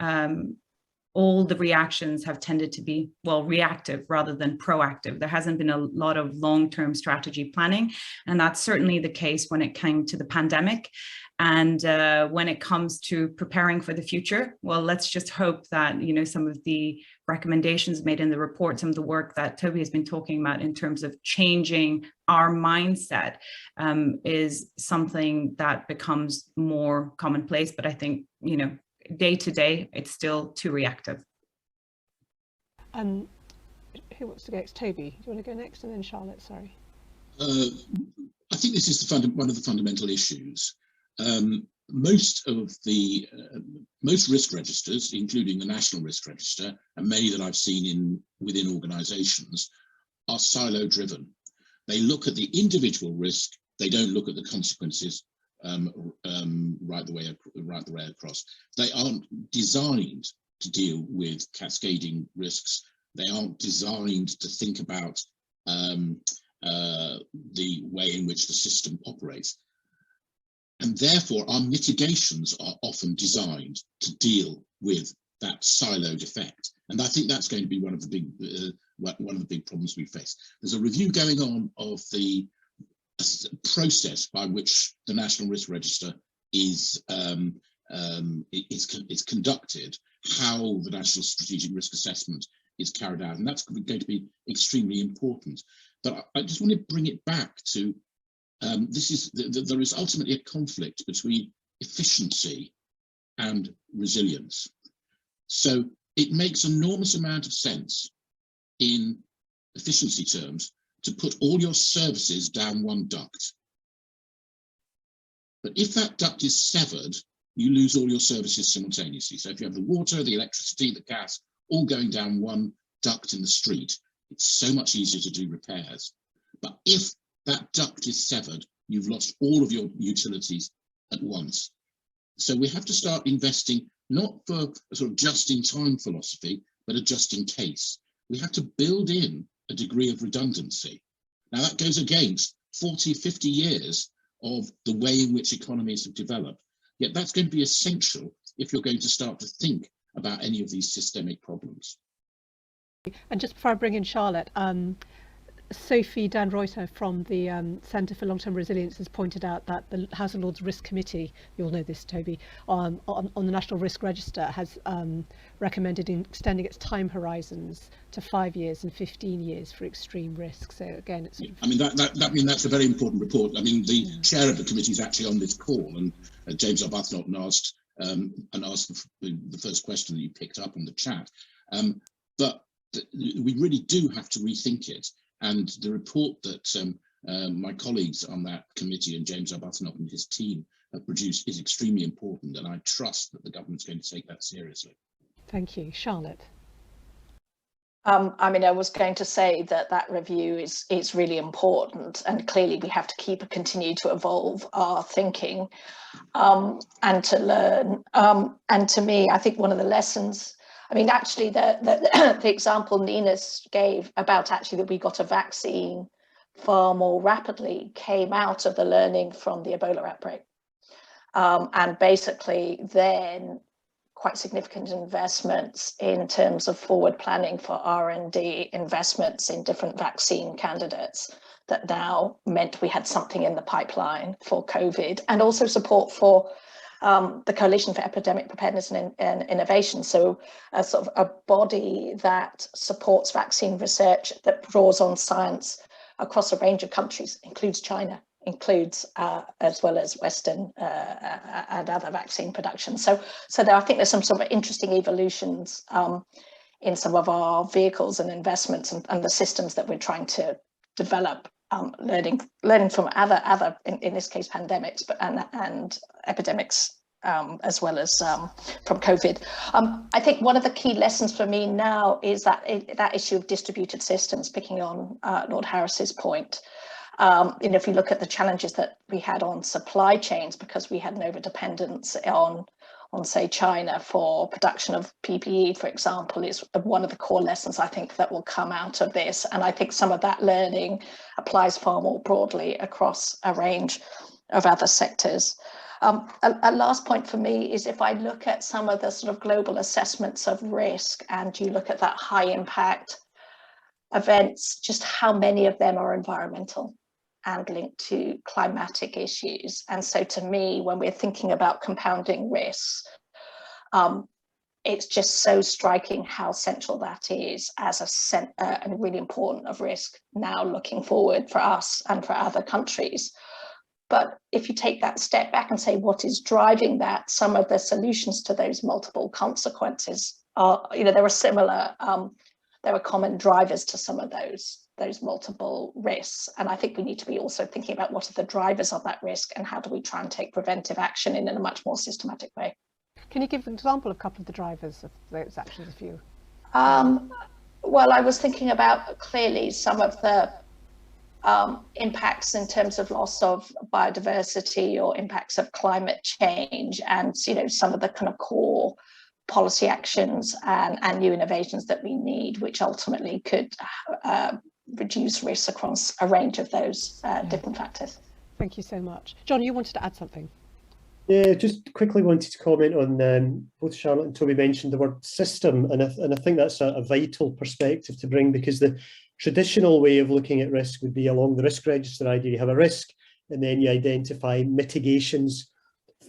all the reactions have tended to be, reactive rather than proactive. There hasn't been a lot of long-term strategy planning. And that's certainly the case when it came to the pandemic. And when it comes to preparing for the future, let's just hope that, some of the recommendations made in the report, some of the work that Toby has been talking about in terms of changing our mindset is something that becomes more commonplace. But I think, day to day, it's still too reactive. Who wants to go next? Toby, do you want to go next, and then Charlotte? Sorry. I think this is one of the fundamental issues. Most risk registers, including the National Risk Register, and many that I've seen within organisations, are silo driven. They look at the individual risk. They don't look at the consequences right the way across. They aren't designed to deal with cascading risks. They aren't designed to think about the way in which the system operates. And therefore, our mitigations are often designed to deal with that siloed effect. And I think that's going to be one of the big problems we face. There's a review going on of the process by which the National Risk Register is conducted, how the National Strategic Risk Assessment is carried out, and that's going to be extremely important. But I just want to bring it back to there is ultimately a conflict between efficiency and resilience. So it makes enormous amount of sense in efficiency terms to put all your services down one duct. But if that duct is severed, you lose all your services simultaneously. So if you have the water, the electricity, the gas, all going down one duct in the street, it's so much easier to do repairs. But if that duct is severed, you've lost all of your utilities at once. So we have to start investing, not for a sort of just-in-time philosophy, but a just-in-case. We have to build in a degree of redundancy. Now that goes against 40, 50 years of the way in which economies have developed. Yet that's going to be essential if you're going to start to think about any of these systemic problems. And just before I bring in Charlotte, Sophie Dan Reuter from the Centre for Long-Term Resilience has pointed out that the House of Lords Risk Committee, you'll know this, Toby, on the National Risk Register has recommended extending its time horizons to 5 years and 15 years for extreme risk. So again, it's I mean that's a very important report. I mean the chair of the committee is actually on this call, and James Arbuthnot asked the first question that you picked up on the chat. But we really do have to rethink it. And the report that my colleagues on that committee and James Arbuthnot and his team have produced is extremely important, and I trust that the government's going to take that seriously. Thank you. Charlotte? I mean, I was going to say that review is really important, and clearly we have to continue to evolve our thinking and to learn. And to me, I think one of the lessons, I mean, actually, the example Nina's gave about actually that we got a vaccine far more rapidly came out of the learning from the Ebola outbreak. And basically then quite significant investments in terms of forward planning for R&D investments in different vaccine candidates that now meant we had something in the pipeline for COVID, and also support for the Coalition for Epidemic Preparedness and Innovation. So a sort of a body that supports vaccine research, that draws on science across a range of countries, includes China, includes as well as Western and other vaccine production. So there, I think there's some sort of interesting evolutions in some of our vehicles and investments and the systems that we're trying to develop, learning from other in this case pandemics, but and epidemics as well as from COVID. I think one of the key lessons for me now is that that issue of distributed systems, picking on Lord Harris's point. If you look at the challenges that we had on supply chains, because we had an over-dependence on say China for production of PPE, for example, is one of the core lessons I think that will come out of this. And I think some of that learning applies far more broadly across a range of other sectors. A last point for me is if I look at some of the sort of global assessments of risk, and you look at that high impact events, just how many of them are environmental and linked to climatic issues. And so to me, when we're thinking about compounding risks, it's just so striking how central that is as a really important of risk now looking forward for us and for other countries. But if you take that step back and say, what is driving that? Some of the solutions to those multiple consequences are, there are similar, there are common drivers to some of those multiple risks. And I think we need to be also thinking about what are the drivers of that risk and how do we try and take preventive action in a much more systematic way. Can you give an example of a couple of the drivers of those actions, a few? Well, I was thinking about clearly some of the impacts in terms of loss of biodiversity or impacts of climate change, and some of the kind of core policy actions and new innovations that we need, which ultimately could reduce risks across a range of those different factors. Thank you so much. John, you wanted to add something? Yeah, just quickly wanted to comment on both Charlotte and Toby mentioned the word system, and I think that's a vital perspective to bring, because the traditional way of looking at risk would be along the risk register idea. You have a risk and then you identify mitigations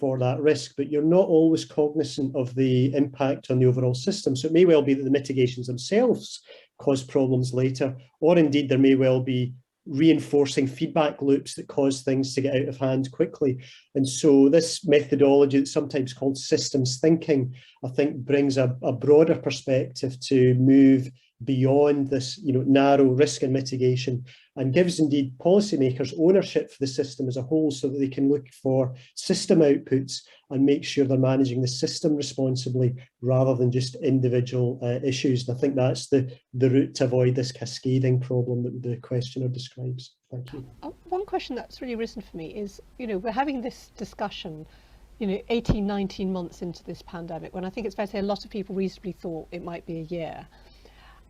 for that risk, but you're not always cognizant of the impact on the overall system. So it may well be that the mitigations themselves cause problems later, or indeed there may well be reinforcing feedback loops that cause things to get out of hand quickly. And so this methodology, that's sometimes called systems thinking, I think brings a broader perspective to move beyond this, narrow risk and mitigation, and gives indeed policymakers ownership for the system as a whole, so that they can look for system outputs and make sure they're managing the system responsibly rather than just individual issues. And I think that's the route to avoid this cascading problem that the questioner describes. Thank you. One question that's really risen for me is, we're having this discussion 18, 19 months into this pandemic, when I think it's fair to say a lot of people reasonably thought it might be a year.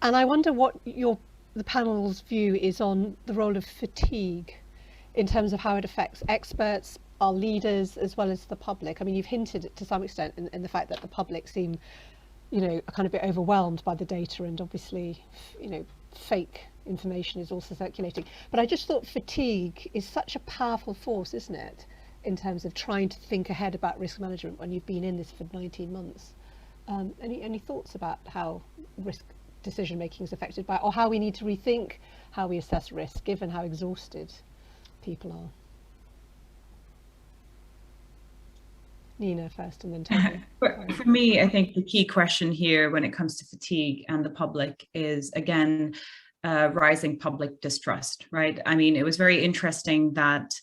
And I wonder what the panel's view is on the role of fatigue in terms of how it affects experts, our leaders, as well as the public. I mean, you've hinted to some extent in the fact that the public seem, a kind of bit overwhelmed by the data, and obviously, fake information is also circulating. But I just thought fatigue is such a powerful force, isn't it, in terms of trying to think ahead about risk management when you've been in this for 19 months. Any thoughts about how risk decision making is affected by, or how we need to rethink how we assess risk given how exhausted people are? Nina first, and then Toby. For me, I think the key question here when it comes to fatigue and the public is, again, rising public distrust, right? I mean, it was very interesting that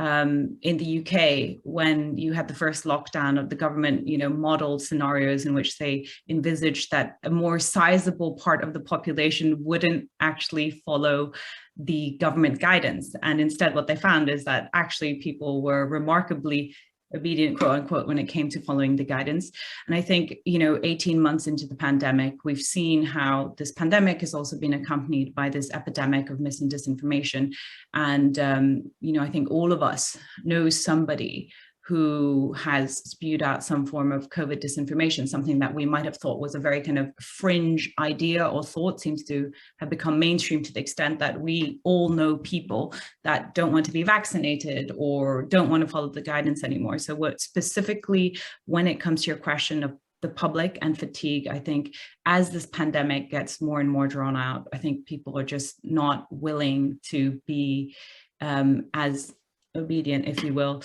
in the UK, when you had the first lockdown, of the government, modeled scenarios in which they envisaged that a more sizable part of the population wouldn't actually follow the government guidance. And instead, what they found is that actually people were remarkably obedient, quote unquote, when it came to following the guidance. And I think, 18 months into the pandemic, we've seen how this pandemic has also been accompanied by this epidemic of mis and disinformation. And, I think all of us know somebody who has spewed out some form of COVID disinformation, something that we might have thought was a very kind of fringe idea or thought, seems to have become mainstream to the extent that we all know people that don't want to be vaccinated or don't want to follow the guidance anymore. So what specifically, when it comes to your question of the public and fatigue, I think as this pandemic gets more and more drawn out, I think people are just not willing to be as obedient, if you will,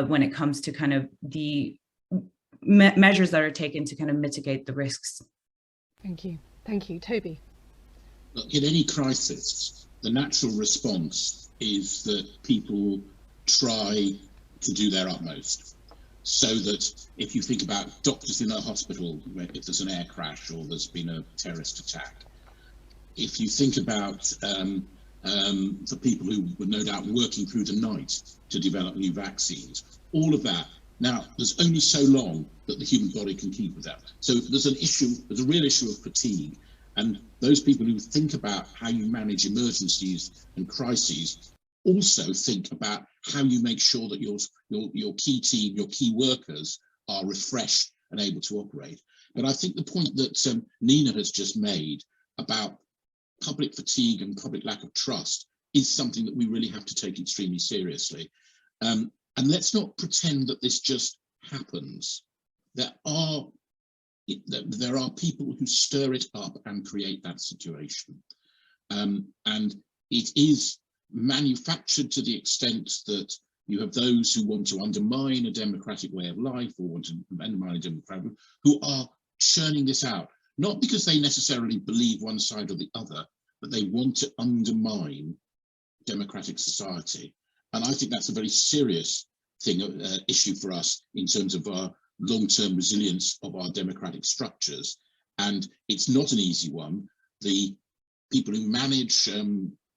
when it comes to kind of the measures that are taken to kind of mitigate the risks. Thank you. Toby. Look, in any crisis, the natural response is that people try to do their utmost. So that if you think about doctors in a hospital, if there's an air crash or there's been a terrorist attack, if you think about the people who were no doubt working through the night to develop new vaccines, all of that. Now, there's only so long that the human body can keep with that. So there's a real issue of fatigue. And those people who think about how you manage emergencies and crises also think about how you make sure that your key team, your key workers are refreshed and able to operate. But I think the point that Nina has just made about public fatigue and public lack of trust is something that we really have to take extremely seriously. And let's not pretend that this just happens. There are people who stir it up and create that situation. And it is manufactured to the extent that you have those who want to undermine a democratic way of life or want to undermine a democratic, who are churning this out. Not because they necessarily believe one side or the other, but they want to undermine democratic society. And I think that's a very serious issue for us in terms of our long-term resilience of our democratic structures. And it's not an easy one. The people who manage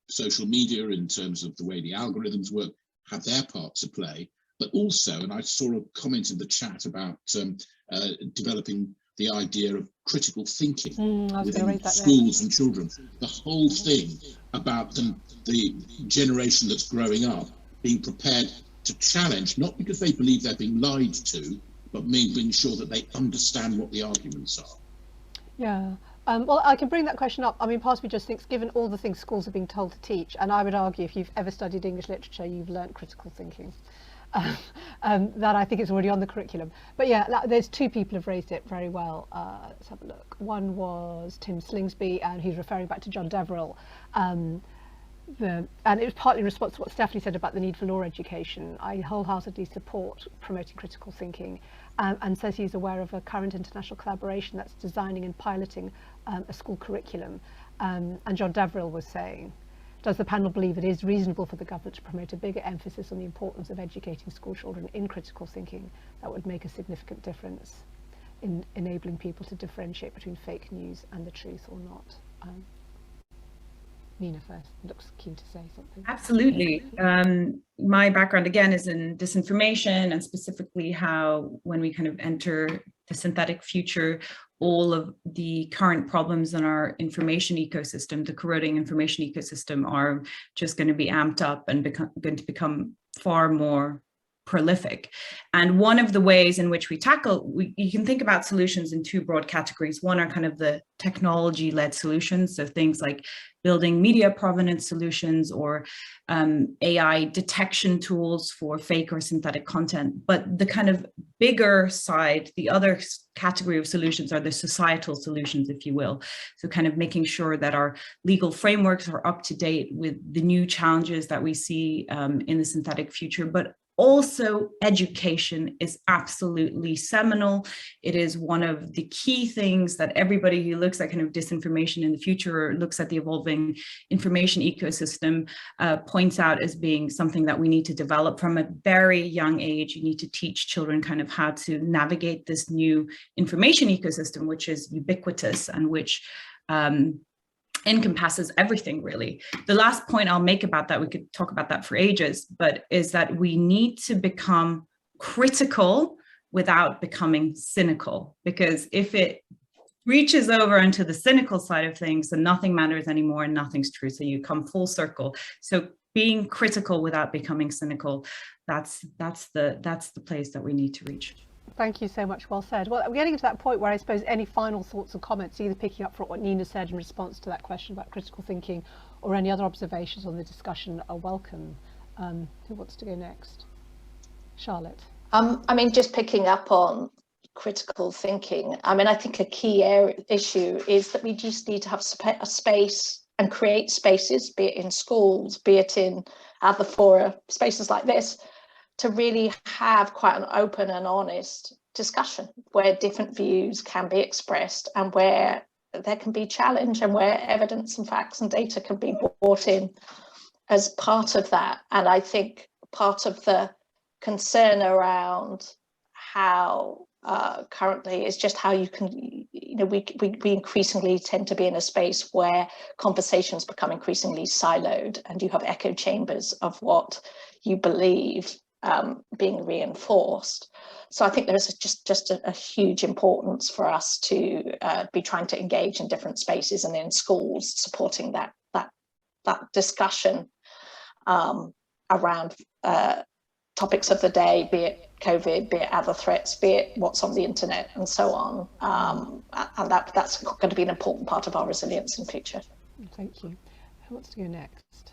social media in terms of the way the algorithms work have their part to play, but also, and I saw a comment in the chat about developing the idea of critical thinking within schools and children. The whole thing about the generation that's growing up being prepared to challenge, not because they believe they're being lied to, but making sure that they understand what the arguments are. Yeah. Well, I can bring that question up. I mean, part of me just thinks, given all the things schools are being told to teach, and I would argue if you've ever studied English literature, you've learnt critical thinking. that I think is already on the curriculum. But yeah, there's two people who've raised it very well. Let's have a look. One was Tim Slingsby, and he's referring back to John Deverill. And it was partly in response to what Stephanie said about the need for law education. I wholeheartedly support promoting critical thinking, and says he's aware of a current international collaboration that's designing and piloting a school curriculum. And John Deverill was saying, does the panel believe it is reasonable for the government to promote a bigger emphasis on the importance of educating school children in critical thinking that would make a significant difference in enabling people to differentiate between fake news and the truth or not? Nina first looks keen to say something. Absolutely. My background again is in disinformation, and specifically how when we kind of enter the synthetic future, all of the current problems in our information ecosystem, the corroding information ecosystem, are just going to be amped up and going to become far more prolific. And one of the ways in which we tackle, you can think about solutions in two broad categories. One are kind of the technology-led solutions, so things like building media provenance solutions or AI detection tools for fake or synthetic content. But the kind of bigger side, the other category of solutions, are the societal solutions, if you will. So kind of making sure that our legal frameworks are up to date with the new challenges that we see in the synthetic future. But also, education is absolutely seminal. It is one of the key things that everybody who looks at kind of disinformation in the future or looks at the evolving information ecosystem points out as being something that we need to develop from a very young age. You need to teach children kind of how to navigate this new information ecosystem, which is ubiquitous and which encompasses everything, really. The last point I'll make about that, we could talk about that for ages, but is that we need to become critical without becoming cynical, because if it reaches over into the cynical side of things, then nothing matters anymore and nothing's true. So you come full circle. So being critical without becoming cynical, that's the place that we need to reach. Thank you so much. Well said. Well, we're getting to that point where I suppose any final thoughts or comments, either picking up from what Nina said in response to that question about critical thinking or any other observations on the discussion, are welcome. Who wants to go next? Charlotte. I mean, just picking up on critical thinking, I mean, I think a key issue is that we just need to have a space and create spaces, be it in schools, be it in other fora, spaces like this, to really have quite an open and honest discussion where different views can be expressed and where there can be challenge and where evidence and facts and data can be brought in as part of that. And I think part of the concern around how currently is just how you can, we increasingly tend to be in a space where conversations become increasingly siloed and you have echo chambers of what you believe being reinforced. So I think there is just a huge importance for us to be trying to engage in different spaces and in schools, supporting that discussion around topics of the day, be it COVID, be it other threats, be it what's on the internet, and so on. And that's going to be an important part of our resilience in future. Thank you. Who wants to go next?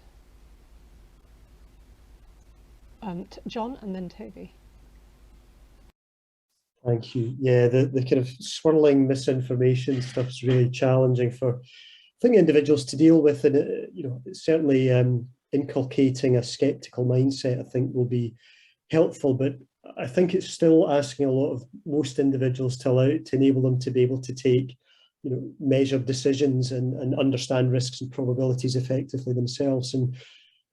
John and then Toby. Thank you. Yeah, the kind of swirling misinformation stuff is really challenging for, I think, individuals to deal with, and certainly inculcating a skeptical mindset, I think, will be helpful. But I think it's still asking a lot of most individuals to enable them to be able to take, measured decisions and understand risks and probabilities effectively themselves. And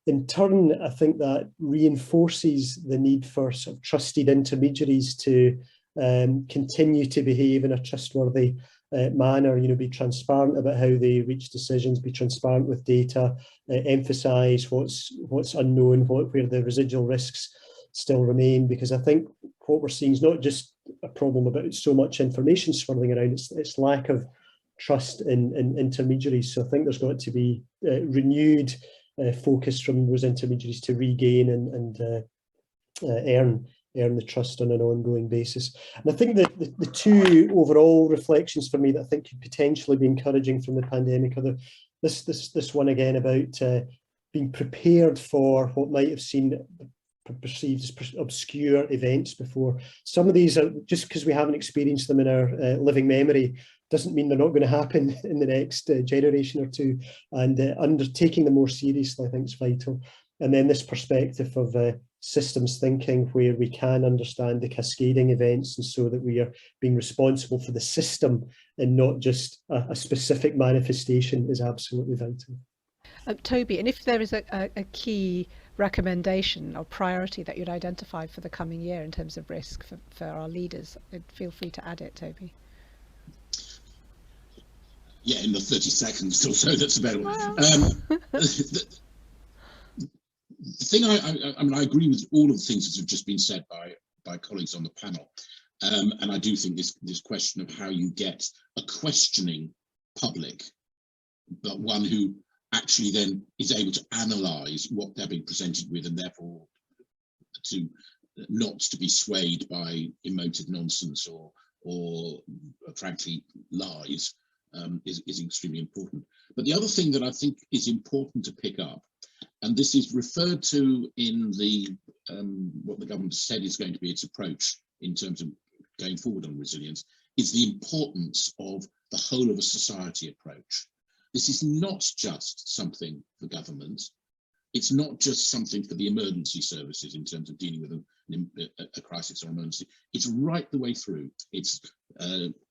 in turn, I think that reinforces the need for sort of trusted intermediaries to continue to behave in a trustworthy manner, be transparent about how they reach decisions, be transparent with data, emphasize what's unknown, where the residual risks still remain. Because I think what we're seeing is not just a problem about so much information swirling around, it's lack of trust in intermediaries. So I think there's got to be renewed focus from those intermediaries to regain and earn the trust on an ongoing basis. And I think that the two overall reflections for me that I think could potentially be encouraging from the pandemic are this one again about being prepared for what might have seemed perceived as obscure events before. Some of these are, just because we haven't experienced them in our living memory, doesn't mean they're not going to happen in the next generation or two, and undertaking them more seriously, I think, is vital. And then this perspective of systems thinking, where we can understand the cascading events, and so that we are being responsible for the system and not just a specific manifestation, is absolutely vital. Toby, and if there is a key recommendation or priority that you'd identify for the coming year in terms of risk for our leaders, feel free to add it, Toby. Yeah, in the 30 seconds or so that's available. The thing I mean, I agree with all of the things that have just been said by colleagues on the panel, and I do think this question of how you get a questioning public, but one who actually then is able to analyse what they're being presented with, and therefore to not to be swayed by emotive nonsense or frankly lies, is extremely important. But the other thing that I think is important to pick up, and this is referred to in the what the government said is going to be its approach in terms of going forward on resilience, is the importance of the whole of a society approach. This is not just something for government. It's not just something for the emergency services in terms of dealing with a crisis or emergency. It's right the way through. It's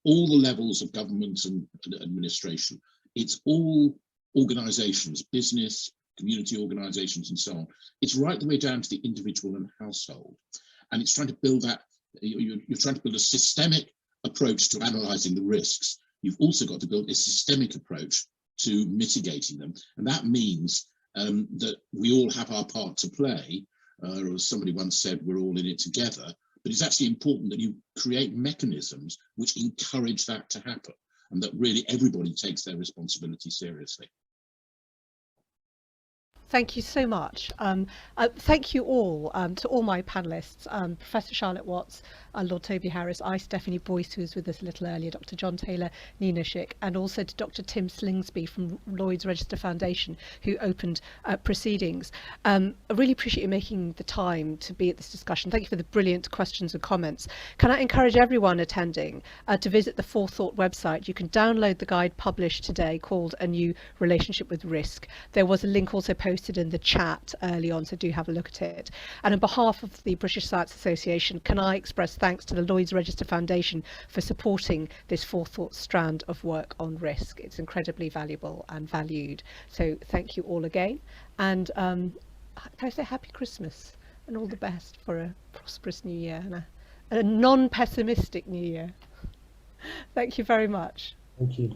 all the levels of government and administration. It's all organisations, business, community organisations, and so on. It's right the way down to the individual and household. And it's trying to build that, you're trying to build a systemic approach to analysing the risks. You've also got to build a systemic approach to mitigating them. And that means that we all have our part to play, or as somebody once said, we're all in it together. But it's actually important that you create mechanisms which encourage that to happen, and that really everybody takes their responsibility seriously. Thank you so much. Thank you all to all my panellists, Professor Charlotte Watts, Lord Toby Harris, I, Stephanie Boyce, who was with us a little earlier, Dr. John Taylor, Nina Schick, and also to Dr. Tim Slingsby from Lloyd's Register Foundation, who opened proceedings. I really appreciate you making the time to be at this discussion. Thank you for the brilliant questions and comments. Can I encourage everyone attending to visit the Forethought website? You can download the guide published today called A New Relationship with Risk. There was a link also posted in the chat early on, so do have a look at it. And on behalf of the British Science Association, can I express thanks to the Lloyd's Register Foundation for supporting this Forethought strand of work on risk. It's incredibly valuable and valued. So thank you all again. And can I say happy Christmas and all the best for a prosperous new year and a non-pessimistic new year. Thank you very much. Thank you.